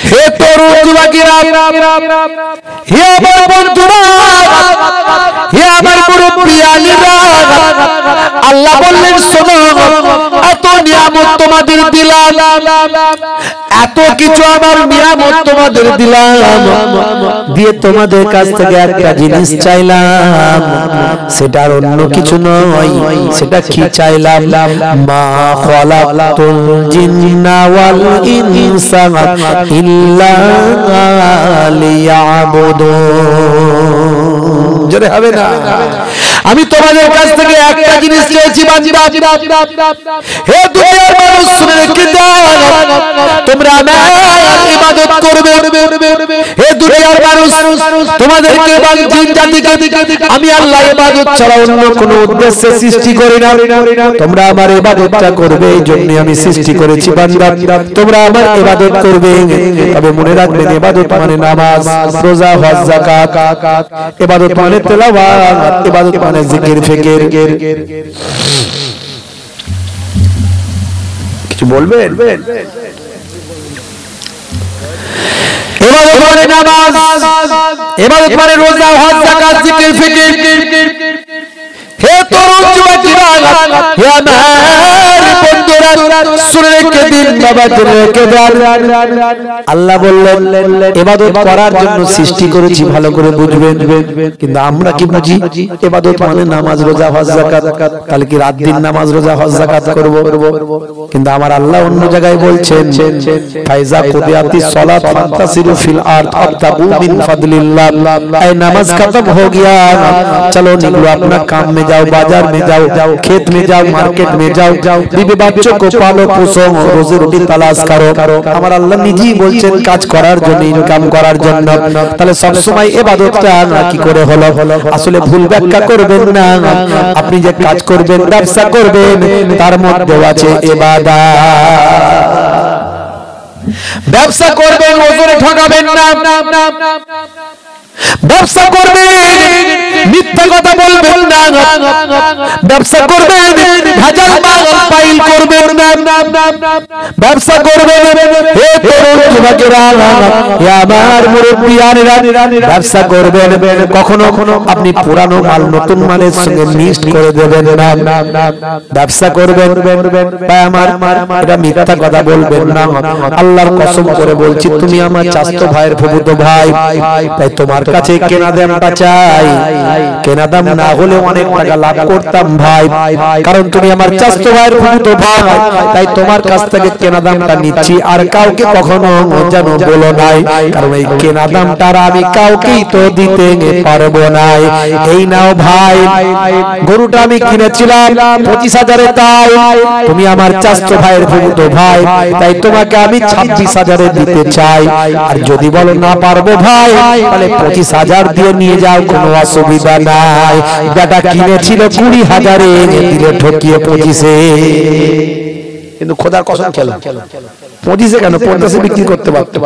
Speaker 1: হে তরুণ যুবকেরা, হে আমার বন্ধুরা, হে আমার মুরব্বিয়ানেরা, আল্লাহ বললেন শোনো, এত নিয়ামত তোমাদের দিলাম, এত কিছু আমার নিয়ামত তোমাদের দিলাম, দিয়ে তোমাদের কাছ থেকে একটা জিনিস চাইলাম, সেটা আর অন্য কিছু নয়। সেটা কি চাইলাম? মা খালাকতুল জিন্না ওয়াল ইনসা ইল্লা লিয়াবুদুন। জোরে হবে না? আমি তোমাদের কাছ থেকে একটা জিনিস চেয়েছি বান্দা, হে দুনিয়ার মানুষ শুনে রেখে দাও, তোমরা আমার ইবাদত করবে। হে দুনিয়ার মানুষ, তোমাদেরকে এবং জিন জাতিকে আমি আল্লাহ ইবাদত ছাড়া অন্য কোনো উদ্দেশ্যে সৃষ্টি করি না। তোমরা আমার ইবাদতটা করবে, এই জন্য আমি সৃষ্টি করেছি বান্দা, তোমরা আমার ইবাদত করবে। তবে মনে রাখবেন, ইবাদত মানে নামাজ, রোজা, হজ, যাকাত। ইবাদত মানে তেলাওয়াত, ইবাদত মানে জিকির ফিকির। কিছু বলবেন? ইবাদত মানে নামাজ, ইবাদত মানে রোজা, হজ, যাকাত, জিকির ফিকির। হে তরুণ যুবকেরা, হে আমার বন্ধুরা, শুনে রেখে দিন বাবা, শুনে রেখে দেন। আল্লাহ বললেন ইবাদত করার জন্য সৃষ্টি করেছি, ভালো করে বুঝবেন। কিন্তু আমরা কি বুঝি? ইবাদত মানে নামাজ, রোজা, হজ, যাকাত। তাহলে কি রাত দিন নামাজ, রোজা, হজ, যাকাত করব? কিন্তু আমার আল্লাহ অন্য জায়গায় বলছেন, ফাইজা কুদিয়াতিস সালাত ফান্তাসিরু ফিল আরদ আবতাগু মিন ফাদলিল্লাহ। এই নামাজ खत्म हो गया, चलो निकलो अपना काम में जाओ, बाजार में जाओ, खेत में जाओ, मार्केट में जाओ, बीबी बच्चों को पालो पोसो, रोजी रोटी तलाश करो। আমার আল্লাহ নিজেই বলছেন কাজ করার জন্য, ইনকাম করার জন্য। তাহলে সব সময় ইবাদতটা কি করে হলো? আসলে ভুল ব্যাখ্যা করবেন না। আপনি যে কাজ করবেন, ব্যবসা করবেন, তার মধ্যে আছে ইবাদত। ব্যবসা করবেন, ওজনে ঠকাবেন না। ব্যবসা করবেন, মিথ্যা কথা বলবেন না। ব্যবসা করবেন, ভেজাল মাল পাইল করবেন না। ব্যবসা করবেন, হে তরুণ যুবকেরা, হে আমার মুরব্বিয়ানেরা, ব্যবসা করবেন, কখনো আপনি পুরানো মাল নতুন মালের সঙ্গে মিক্স করে দেবেন না। ব্যবসা করবেন, ভাই আমার, এটা মিথ্যা কথা বলবেন না। আল্লাহর কসম করে বলছি, তুমি আমার চাচতো ভাইয়ের ফুফুতো ভাই, তাই তোমার কাছে কেনা দামটা চাই। কেনা দাম না হলে অনেক টাকা লাভ করতাম ভাই, কারণ তুমি আমার চাচতো ভাইয়ের ফুফুতো ভাই, তাই তোমার কাছ থেকে কেনা দামটা নিচ্ছি। আর কাউকে কখনো যেন বলো নাই, কারণ এই কেনা দামটা আমি কাউকেই তো দিতে পারবো না। এই নাও ভাই, গরুটা আমি কিনেছিলাম 25,000-এ, তাই তুমি আমার চাচতো ভাইয়ের ফুফুতো ভাই, তাই তোমাকে আমি 26,000-এ দিতে চাই। আর যদি বলো না পারবো ভাই, তাহলে 25,000 দিয়ে নিয়ে যাও, কোনো অসুবিধা নাই। বেটা কিনেছিল 20,000-এ, দিলে ঠকিয়ে 25-এ। কিন্তু খোদার কসম খেলো, 25-এ কেন, 50-এ বিক্রি করতে পারতো।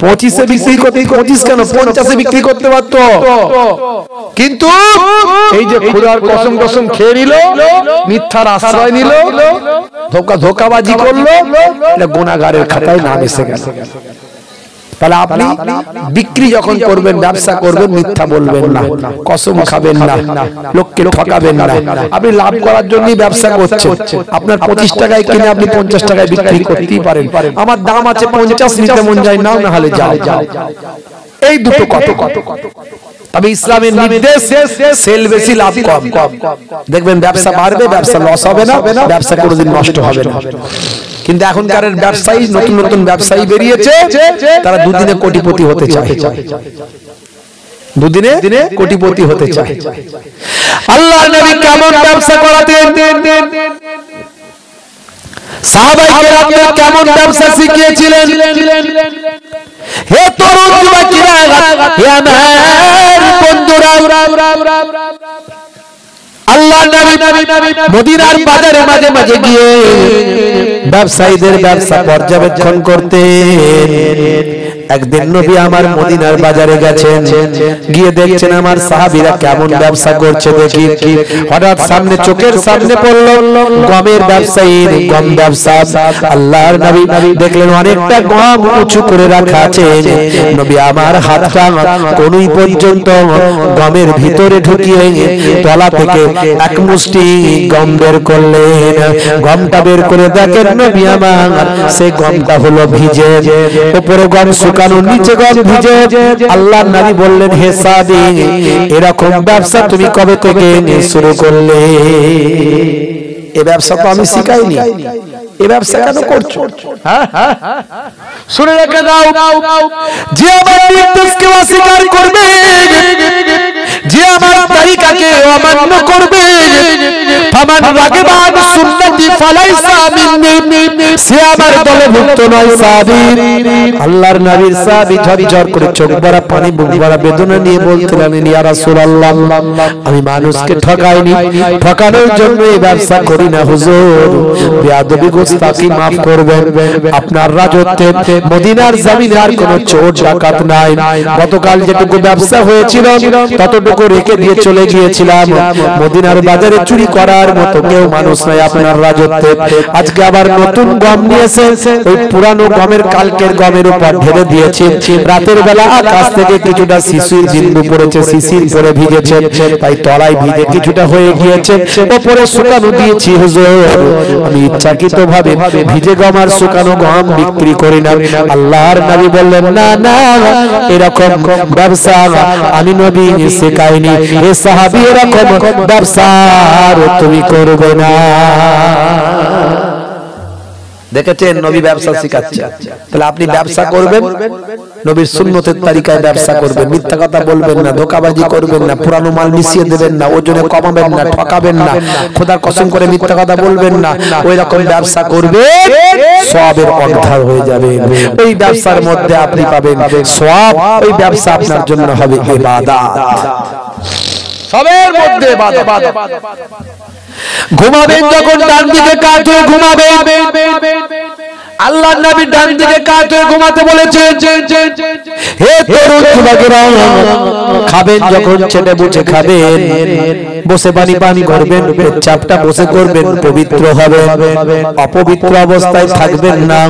Speaker 1: 25-এ বিক্রি করতে, 25 কেন, 50-এ বিক্রি করতে পারতো। কিন্তু এই যে খোদার কসম কসম খেয়ে নিল, মিথ্যার আশ্রয় নিল, ধোকাবাজি করলো, এটা গুনাহগারের খাতায় নাম এসে গেল। তাহলে আপনি বিক্রি যখন করবেন, ব্যবসা করবেন, মিথ্যা বলবেন না, কসম খাবেন না, লোককে ঠকাবেন না। আপনি লাভ করার জন্যই ব্যবসা করছেন। আপনার 25 টাকায় কিনে আপনি 50 টাকায় বিক্রি করতেই পারেন। আমার দাম আছে 50, নিতে মন যায় নাও, না হলে যাও। এই দুটো কত তবে ইসলামের নির্দেশ, সেল বেশি, লাভ কম। দেখবেন ব্যবসা বাড়বে, ব্যবসা লস হবে না, ব্যবসা কোনোদিন নষ্ট হবে না। কিন্তু এখনকার ব্যবসায়ী, নতুন নতুন ব্যবসায়ী বেরিয়েছে, তারা দুদিনে কোটিপতি হতে চায়, দুদিনে কোটিপতি হতে চায়। আল্লাহর নবী কেমন ব্যবসা করাতেন, সাহাবায়ে কেরাম কেমন ব্যবসা শিখিয়েছিলেন। হে তরুণ যুবকেরা, হে আমার বন্ধুরা, আল্লাহর নবী মদিনার বাজারে মাঝে মাঝে গিয়ে ব্যবসায়ীদের ব্যবসা পর্যবেক্ষণ করতেন। একদিন নবী আমার মদিনার বাজারে গেছেন, গিয়ে দেখছেন আমার সাহাবীরা কেমন ব্যবসা করছে দেখি। হঠাৎ সামনে চোখের সামনে পড়লো গমের ব্যবসায়ী, গম ব্যবসা। আল্লাহর নবী দেখলেন অনেকটা গম উঁচু করে রাখা আছে। নবী আমার হাতটা কোনই পর্যন্ত গমের ভিতরে ঢুকিয়ে তলা থেকে এক মুষ্টি গম বের করলেন। গমটা বের করে দেখেন নবী আমার সেই গমটা হলো ভিজে, উপরে গম শুকানো, নিচে গম ভিজে। আল্লাহর নবী বললেন, হে সাদি, এরকম ব্যবসা তুমি কবে থেকে শুরু করলে? এই ব্যবসা তো আমি শিখাইনি, এই ব্যবসা কেন করছো? শুনে রেখে দাও, যে আমার নির্দেশকে অস্বীকার করবে, যে আমার তরিকাকে অমান্য করবে, ফামান রাগিবা আন সুন্নতি ফালাইসা মিন্নি, সে আমার দলভুক্ত নয়। সাহাবী, আল্লাহর নবীর সাহাবী ঝরঝর করে চোখ ভরা পানি, বুক ভরা বেদনা নিয়ে বলতেন, ইয়া রাসূলুল্লাহ, আমি মানুষকে ঠকাইনি, ঠকানোর জন্য এই ব্যবসা করি না হুজুর। বেয়াদবি গোস্তাকি মাফ করবেন। আপনার রাজত্বে মদিনার জমিনে আর কোনো চোর ডাকাত নাই। গতকাল যেটুকু ব্যবসা হয়েছিল ততটুকু রেখে দিয়ে চলে গিয়েছিলাম। মদিনার বাজারে চুরি করার মতো কেউ মানুষ নাই আপনার রাজত্বে। আজকে আবার নতুন গম নিয়েছে, ওই পুরানো গমের কালকের গমের উপর ঢেলে দিয়েছে। রাতের বেলা আকাশ থেকে কিছুটা শিশির বিন্দু পড়েছে, শিশির পড়ে ভিজেছে, তাই তলায় ভিজে কিছুটা হয়ে গিয়েছে, ওপরে শুকানো দিয়েছি হুজুর। আমি ইচ্ছাকৃতভাবে ভিজে গম আর শুকানো গম বিক্রি করি না। আল্লাহর নবী বললেন, না না, এরকম ব্যবসা আমি নবী শেখাইনি। এ সাহাবী, এরকম ব্যবসা তুমি করবে না। দেখেছেন নবী ব্যবসা শিখাচ্ছে, তাহলে আপনি ব্যবসা করবেন নবীর সুন্নতের তরিকায় ব্যবসা করবেন। মিথ্যা কথা বলবেন না, ধোঁকাবাজি করবেন না, পুরানো মাল মিশিয়ে দেবেন না, ওজনে কমাবেন না, ঠকাবেন না, খোদার কসম করে মিথ্যা কথা বলবেন না। ওই রকম ব্যবসা করবে, সওয়াবের অর্ধার হয়ে যাবে। ওই ব্যবসার মধ্যে আপনি পাবেন সওয়াব, ওই ব্যবসা আপনার জন্য হবে ইবাদত। সবের মধ্যে ইবাদত। ঘুমাবেন যখন ডান দিকে কাত হয়ে ঘুমাবেন। আল্লাহর নবী ডান দিকে কাত হয়ে ঘুমাতে বলেছে। হে তরুণ যুবকেরা, খাবেন যখন ছেটে বুঝে খাবেন, বসে পানি করবেন, পেচ্ছাপটা বসে করবেন, পবিত্র হবে, অপবিত্র অবস্থায় থাকবেন না।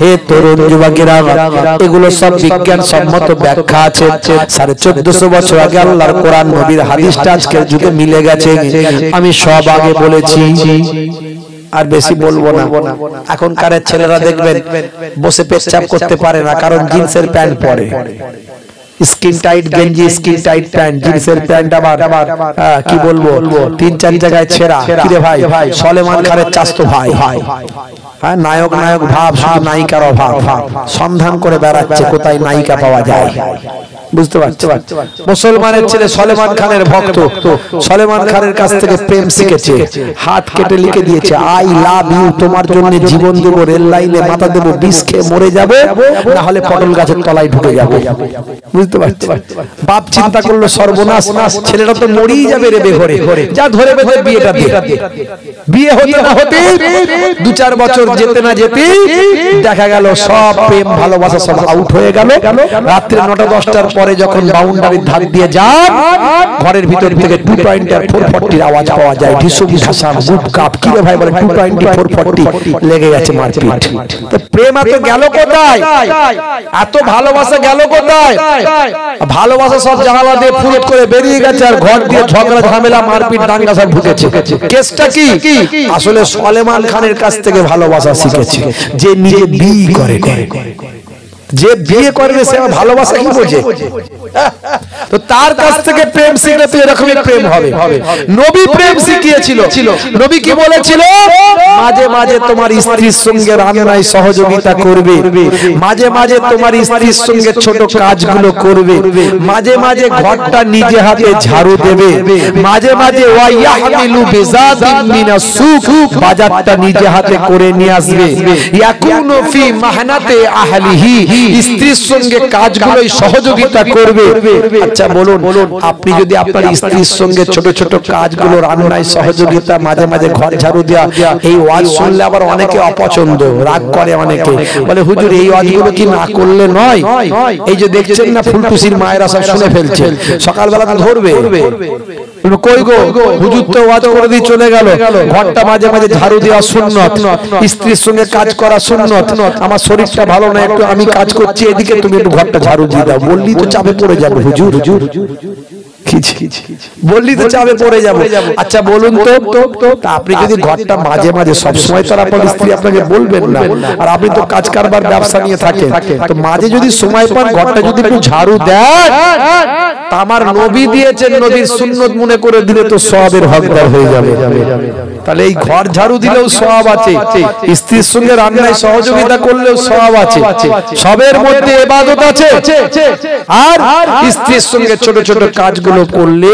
Speaker 1: হে তরুণ যুবকেরা, এগুলো সব বিজ্ঞান সম্মত ব্যাখ্যা আছে। 1450 বছর আগে আল্লাহর কোরআন নবীর হাদিসটা আজকের যুগে মিলে গেছে। আমি সব আগে বলেছি, আর বেশি বলবো না। এখনকার ছেলেরা দেখবেন বসে পেচ্ছাপ করতে পারে না, কারণ জিন্সের প্যান্ট পরে, স্কিন টাইট গেঞ্জি, স্কিন টাইট প্যান্ট, জিন্সের প্যান্ট আবার কি বলবো 3-4 জায়গায় ছেঁড়া। কিরে ভাই, সলেমান খানের চাস্তো ভাই, হ্যাঁ, নায়ক নায়ক ভাব, শুধু নায়িকার অভাব, সন্ধান করে বেড়াচ্ছে কোথায় নায়িকা পাওয়া যায়। বুঝতে পারছো? মুসলমানের ছেলে সলেমান খানের ভক্ত, সলেমান খানের কাছ থেকে প্রেম শিখেছে, হাত কেটে লিখে দিয়েছে, আই লাভ ইউ, তোমার জন্য জীবন দেবো, রেল লাইনে মাথা দেবো, বিষ খেয়ে মরে যাবে, না হলে পটল গাছের তলায় ঢুকে যাবে। বুঝতে পারছো? বাপ চিন্তা করলো সর্বনাশ, ছেলেটা তো মরেই যাবে রে বেঘরে, যা ধরে বেঁধে বিয়েটা দিয়ে। বিয়ে হতে না হতে 2-4 বছর যেতে না যেতে দেখা গেল সব প্রেম ভালোবাসা সব আউট হয়ে গেল। রাত্রে 9টা-10টার পরে যখন বাউন্ডারির ধার দিয়ে যান, ঘরের ভিতর থেকে 220 440 আওয়াজ পাওয়া যায়, ঢিসুম ঢাসাম বুক কাপ। কি রে ভাই বলে 220 440 লেগে গেছে মারপিট। তো প্রেম এত গেল কোথায়? এত ভালোবাসা গেল কোথায়? ভালোবাসা সব জানালা দিয়ে ফুরুত করে বেরিয়ে গেছে, আর ঘর দিয়ে ঝগড়া ঝামেলা মারপিট দাঙ্গা সব ঢুকেছে। কেসটা কি? আসলে সলেমান খানের কাছ থেকে ভালোবাসা শিখেছে, যে নিজে বিয়ে করে। যে বিয়ে করবে সে ভালোবাসা কি বোঝে? তো তার কাছ থেকে প্রেম শিখলে তো এরকমই প্রেম হবে। নবী প্রেম শিখিয়েছিল। নবী কি বলেছিল? মাঝে মাঝে তোমার স্ত্রীর সঙ্গে রান্নায় সহযোগিতা করবে, মাঝে মাঝে তোমার স্ত্রীর সঙ্গে ছোট কাজগুলো করবে, মাঝে মাঝে ঘরটা নিজে হাতে ঝাড়ু দেবে, মাঝে মাঝে ওয়াইয়াহমিলু বিজাদিন মিনাস সুক, বাজারটা নিজে হাতে করে নিয়ে আসবে। ইয়াকুনু ফি মাহনাতে আহলিহি, স্ত্রীর সঙ্গে কাজগুলোই সহযোগিতা করবে। আচ্ছা বলুন, আপনি যদি আপনার স্ত্রীর সঙ্গে ছোট ছোট কাজগুলো, রান্নায় সহযোগিতা, মাঝে মাঝে ঘর ঝাড়ু দেওয়া, এই ওয়াজ শুনলে আবার অনেকে অপছন্দ, রাগ করে, অনেকে বলে হুজুর এই ওয়াজগুলো কি না করলে নয়? এই যে দেখছেন না ফুলটুসির মায়েরা সব শুনে ফেলছে, সকালবেলা তো ধরবে, কই গো হুজুর তো ওয়াজ করে দিয়ে চলে গেল, ঘরটা মাঝে মাঝে ঝাড়ু দেওয়া সুন্নত, স্ত্রীর সঙ্গে কাজ করা সুন্নত, আমার শরীরটা ভালো না, একটু আমি কাজ করছি এদিকে তুমি একটু ঘরটা ঝাড়ু দিয়ে দাও, বললি তো চাপে পড়ে যাবে হুজুর, বললি তো চাপে পড়ে যাবো। আচ্ছা বলুন তো, আপনি যদি ঘরটা মাঝে মাঝে, সবসময় তো আপনার স্ত্রী আপনাকে বলবেন না, আর আপনি তো কাজ কারবার ব্যবসা নিয়ে থাকেন, তো মাঝে যদি সময় পান ঘরটা যদি একটু ঝাড়ু দেন, আমার নবী দিয়েছেন, নবীর সুন্নত মনে করে দিলে তো সওয়াবের হকদার হয়ে যাবে। তাহলে এই ঘর ঝাড়ু দিলেও সওয়াব আছে, স্ত্রীর সঙ্গে রান্নায় সহযোগিতা করলেও সওয়াব আছে, সবের মধ্যে ইবাদত আছে, আর স্ত্রীর সঙ্গে ছোট ছোট কাজগুলো করলে,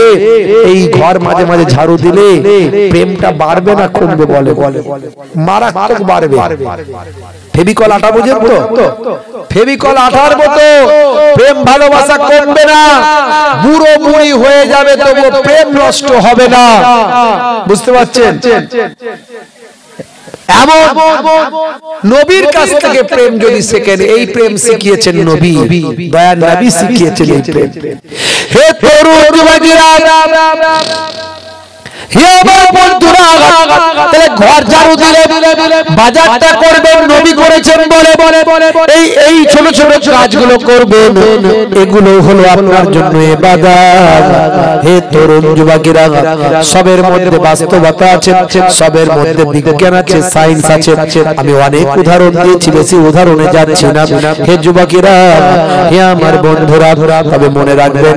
Speaker 1: এই ঘর মাঝে মাঝে ঝাড়ু দিলে প্রেমটা বাড়বে না কমবে? বলে মারাত্মক বাড়বে। ফেভিকল আঠা বুঝেন তো, ফেভিকল আঠার মতো প্রেম ভালোবাসা কমবে না, বুড়ো বুড়ি হয়ে যাবে তবু প্রেম নষ্ট হবে না, বুঝতে পারছেন? এমন নবীর কাছ থেকে প্রেম যদি শেখেন, এই প্রেম শিখিয়েছেন নবী, দয়ার নবী শিখিয়েছেন এই প্রেম। হে তরুণ যুবকেরা, হে আমার বন্ধুরা, তাহলে ঘর ঝাড়ু দিলে বাজারটা করবেন, নবী করেছেন বলে এই ছোট ছোট কাজগুলো করবেন, এগুলো হলো আপনার জন্য ইবাদত। হে তরুণ যুবকেরা, সবের মধ্যে বাস্তবতা আছে, সবের মধ্যে বিজ্ঞান আছে, সায়েন্স আছে, আমি অনেক উদাহরণ দিয়েছি, বেশি উদাহরণে যাচ্ছি না। হে যুবকেরা, হে আমার বন্ধুরা, তবে মনে রাখবেন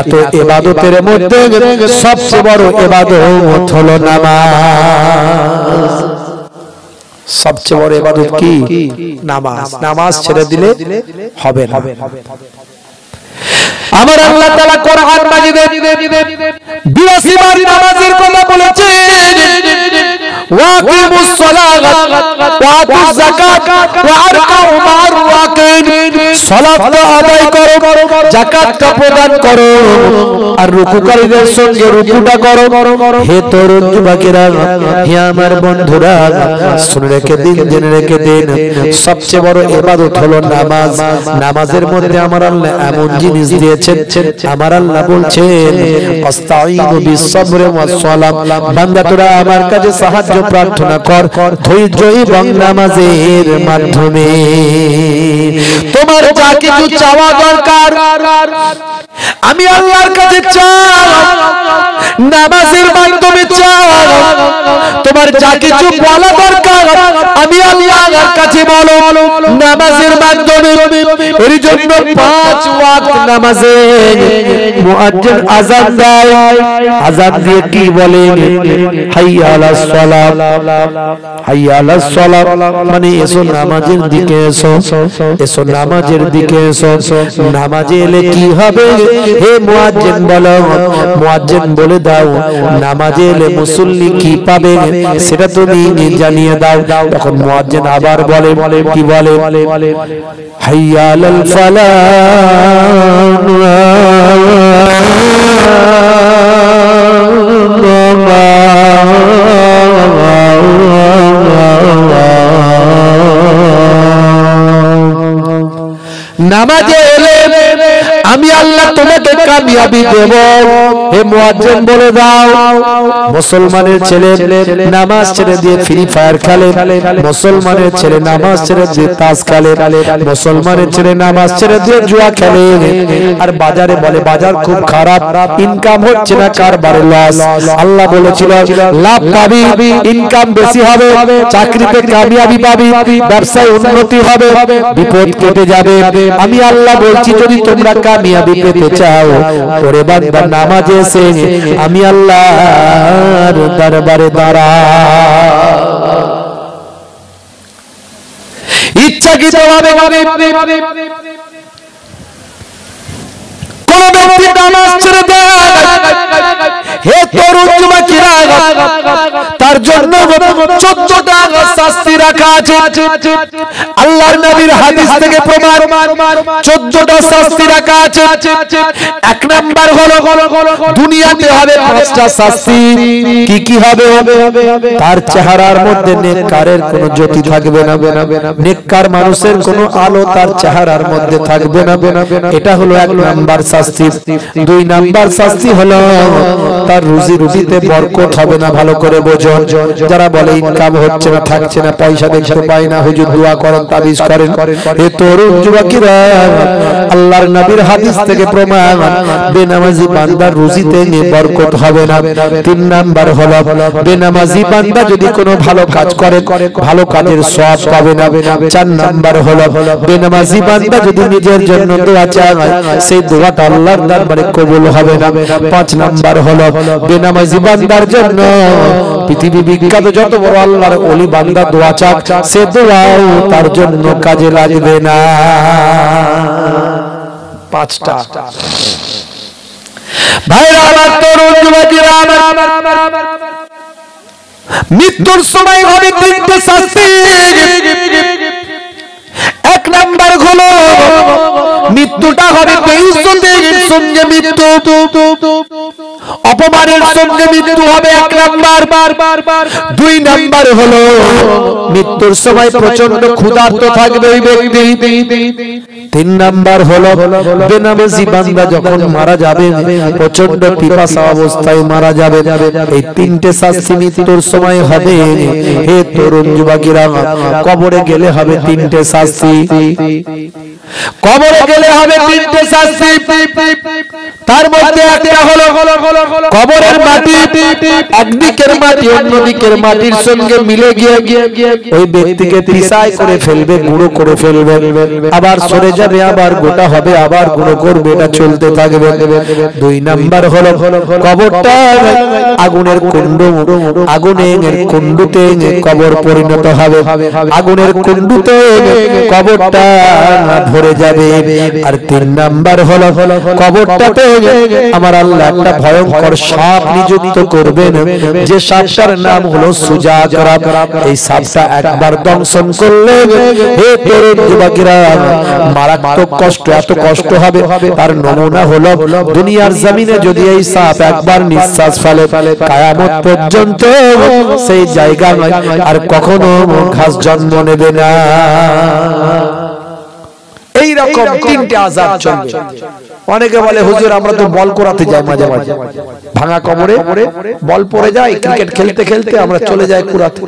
Speaker 1: এত ইবাদতের মধ্যে সবচেয়ে বড় ইবাদত হলো নামাজ। সবচেয়ে বড় ইবাদত কি? নামাজ। নামাজ ছেড়ে দিলে হবে না। আমার আল্লাহ তাআলা কোরআন মাজিদে 82 বার নামাজের কথা বলেছেন। ওয়াকিমুস সালাত ওয়া আতুজ যাকাত ওয়া আরকাউ মা'আর রাকিন। সালাত আদায় করো, যাকাতটা প্রদান করো, আর রুকুকারীদের সঙ্গে রুকুটা করো। হে তরুণ যুবকেরা, হে আমার বন্ধুরা, শুনে রেখে দিন, জেনে রেখে দিন, সবচেয়ে বড় ইবাদত হলো নামাজ। নামাজের মধ্যে আমার আল্লাহ এমন জিনিস দিয়েছেন, আমার আল্লাহ বলছেন আস্তাঈনু বিস-সাবরি ওয়াস-সালাম, বান্দা তোরা আমার কাছে সাহায্য প্রার্থনা কর ধৈর্য এবং নামাজের মাধ্যমে। তোমার যা কিছু চাওয়া দরকার আমি আল্লাহর কাছে চাও, নামাজের মাধ্যমে চাও। তোমার যা কিছু বলা দরকার আমি আল্লাহর কাছে বলো, নামাজের মাধ্যমে। এর জন্য 5 ওয়াক্ত নামাজে মুয়াজ্জিন আযান দেয়, আযান দিয়ে কি বলে? হাইয়া আলাস সালাত, হাইয়া আলাস সালাত, মানে এসো নামাজের দিকে, এসো এসো নামাজের দিকে এসো। নামাজে এলে কি হবে? হে মুয়াজ্জিন বলো, মুয়াজ্জিন বলে দাও নামাজে এলে মুসল্লি কি পাবে সেটা তুমি জানিয়ে দাও। তখন মুয়াজ্জিন আবার বলে, কি বলে? হাইয়া আলাল ফালাহ, নামাজে এলে আমি আল্লাহ তোমাকে কামিয়াবি দেব। হে মুয়াজ্জিন বলে দাও, মুসলমানের ছেলে নামাজ ছেড়ে দিয়ে ফ্রি ফায়ার খেলে, মুসলমানের ছেলে নামাজ ছেড়ে দিয়ে তাস খেলে, মুসলমানের ছেলে নামাজ ছেড়ে দিয়ে জুয়া খেলে, আর বাজারে বলে বাজার খুব খারাপ, ইনকাম হচ্ছে না, কারবারে লস। আল্লাহ বলেছিল লাভ পাবি, ইনকাম বেশি হবে, চাকরিতে কামিয়াবি পাবি, ব্যবসায় উন্নতি হবে, বিপদ কেটে যাবে। আমি আল্লাহ বলছি যদি তোমরা কামিয়াবি পেতে চাও, ওরে বান্দা নামাজে এসে আমি আল্লাহর দরবারে দাঁড়াও। ইচ্ছাকৃতভাবে কোন ব্যক্তি নামাজ ছেড়ে দেয়, হে তরুণ যুবকেরা, তার জন্য 14টা শাস্তি রাখা আছে। আল্লাহর নবীর হাদিস থেকে প্রমাণ 14টা শাস্তি রাখা আছে। এক নাম্বার হলো দুনিয়াতে হবে 5টা শাস্তি। কি কি হবে? তার চেহারার মধ্যে নেককারের কোনো জ্যোতি থাকবে না, নেককার মানুষের কোনো আলো তার চেহারার মধ্যে থাকবে না। এটা হলো 1 নাম্বার শাস্তি। 2 নাম্বার শাস্তি হলো তার রুজি রুটিতে বরকত হবে না। ভালো করে বোঝো, যারা বলে ইনকাম হচ্ছে না, থাকছে না, পয়সা দেখতে পাই না, হুজুর দোয়া করেন, তাবিজ করেন, এ তরুণ যুবকেরা আল্লাহর নবীর হাদিস থেকে প্রমাণ বেনামাজি বান্দার রুজিতে বরকত হবে না। 3 নাম্বার হলো বেনামাজি বান্দা যদি কোনো ভালো কাজ করে, ভালো কাজের সওয়াব পাবে না। 4 নাম্বার হলো বেনামাজি বান্দা যদি নিজের জন্য দোয়া চায়, সেই দোয়াটা আল্লাহর দরবারে কবুল হবে না। 5 নাম্বার হলো বেনামাজি বান্দার জন্য পৃথিবী বিখ্যাত যত বড় আল্লাহর ওলি বান্দা দোয়া চাক, সে দোয়াও তার জন্য কাজে লাগবে না। 5টা। ভাইরা আমার, তরুণ যুবকেরা, মৃত্যুর সময় হবে 3টে শাস্তি। 1 নাম্বার হলো মৃত্যুটা হবে বেইজ্জতের সঙ্গে মৃত্যু, অপমানের সঙ্গে মৃত্যু হবে 1 নাম্বার। 2 নাম্বার হলো মৃত্যুর সময় প্রচন্ড ক্ষুধার্ত থাকবে ওই ব্যক্তি। 3 নাম্বার হলো বেনামাজি বান্দা যখন মারা যাবে প্রচন্ড পিপাসা অবস্থায় মারা যাবে। এই 3টে শাস্তি মৃত্যুর সময় হবে। হে তরুণ যুবকেরা, কবরে গেলে হবে 3টে শাস্তি। কবরে গেলে হবে 3টে শাস্তি। তার মধ্যে একটা হলো কবরের মাটি একদিকের মাটি অন্যদিকের মাটির সঙ্গে মিলে গিয়ে ওই ব্যক্তিকে পিসাই করে ফেলবে, গুঁড়ো করে ফেলবে, আবার সরে যাবে, আবার গোটা হবে, আবার গুঁড়ো করবে, এটা চলতে থাকবে। 2 নাম্বার হলো কবরটা আগুনের কুণ্ড, আগুনের কুণ্ডুতে কবর পরিণত হবে, আগুনের কুণ্ডুতে কবরটা ভরে যাবে। আর 3 নাম্বার হলো কবরটাতে আমার আল্লাহ একটা ভয়ঙ্কর সাপ নিযুক্ত করবেন, যে সাপটার নাম হলো সুজাকরা। এই সাপটা একবার দংশন করলে হে তরুণ যুবকেরা মারাত্মক কষ্ট, এত কষ্ট হবে। তার নমুনা হলো দুনিয়ার জমিনে যদি এই সাপ একবার নিঃশ্বাস ফেলে, কিয়ামত পর্যন্ত সেই জায়গা আর কখনো ঘাস জন্ম নেবে না। এই রকম 3টে আযাব চলবে। অনেকে বলে হুজুর আমরা তো বল করাতে যাই মাঝে মাঝে, ভাঙা কবরে বল পড়ে যায়, ক্রিকেট খেলতে খেলতে আমরা চলে যাই কুরাতে,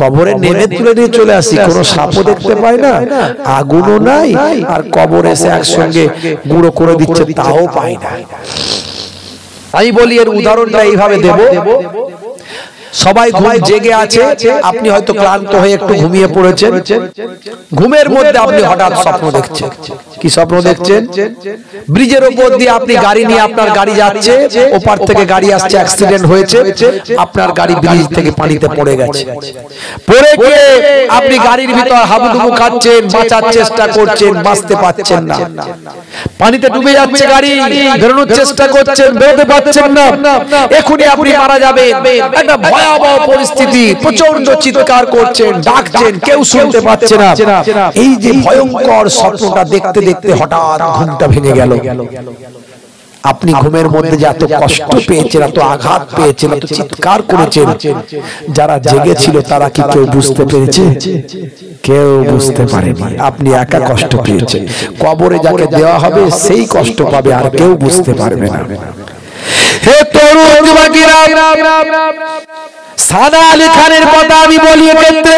Speaker 1: কবরে নেমে তুলে নিয়ে চলে আসি, কোনো সাপও দেখতে পাই না, আগুনও নাই, আর কবর এসে একসঙ্গে গুঁড়ো করে দিচ্ছে তাও পাই না। আমি বলি এর উদাহরণটা এইভাবে দেব, সবাই ঘুম জেগে আছে, আপনি হয়তো ক্লান্ত হয়ে একটু ঘুমিয়ে পড়েছেন, ঘুমের মধ্যে আপনি হঠাৎ স্বপ্ন দেখছেন। কি স্বপ্ন দেখছেন? ব্রিজের উপর দিয়ে আপনি গাড়ি নিয়ে, আপনার গাড়ি যাচ্ছে, ওপার থেকে গাড়ি আসছে, অ্যাক্সিডেন্ট হয়েছে, আপনার গাড়ি ব্রিজ থেকে পানিতে পড়ে গেছে, পড়ে গিয়ে আপনি গাড়ির ভিতর হাবুডুবু খাচ্ছেন, বাঁচার চেষ্টা করছেন, বাঁচতে পারছেন না, পানিতে ডুবে যাচ্ছে গাড়ি, বেরোনোর চেষ্টা করছেন, বেরোতে পারছেন না, এখনই আপনি মারা যাবেন। একটা ভয়াবহ পরিস্থিতি, প্রচন্ড চিৎকার করছেন, ডাকছেন, কেউ শুনতে পাচ্ছে না। এই যে ভয়ঙ্কর স্বপ্নটা দেখতে দেখতে হঠাৎ ঘুমটা ভেঙে গেল। আপনি ঘুমের মধ্যে যে এত কষ্ট পেয়েছেন, এত আঘাত পেয়েছেন, এত চিৎকার করেছেন, যারা জেগেছিল তারা কি কেউ বুঝতে পেরেছে? কেউ বুঝতে পারেনি। আপনি একা কষ্ট পেয়েছেন, কবরে যাকে দেওয়া হবে সেই কষ্ট পাবে, আর কেউ বুঝতে পারবে না। হে তরুণ যুবকেরা, সানা আলী খানের কথা আমি বলি,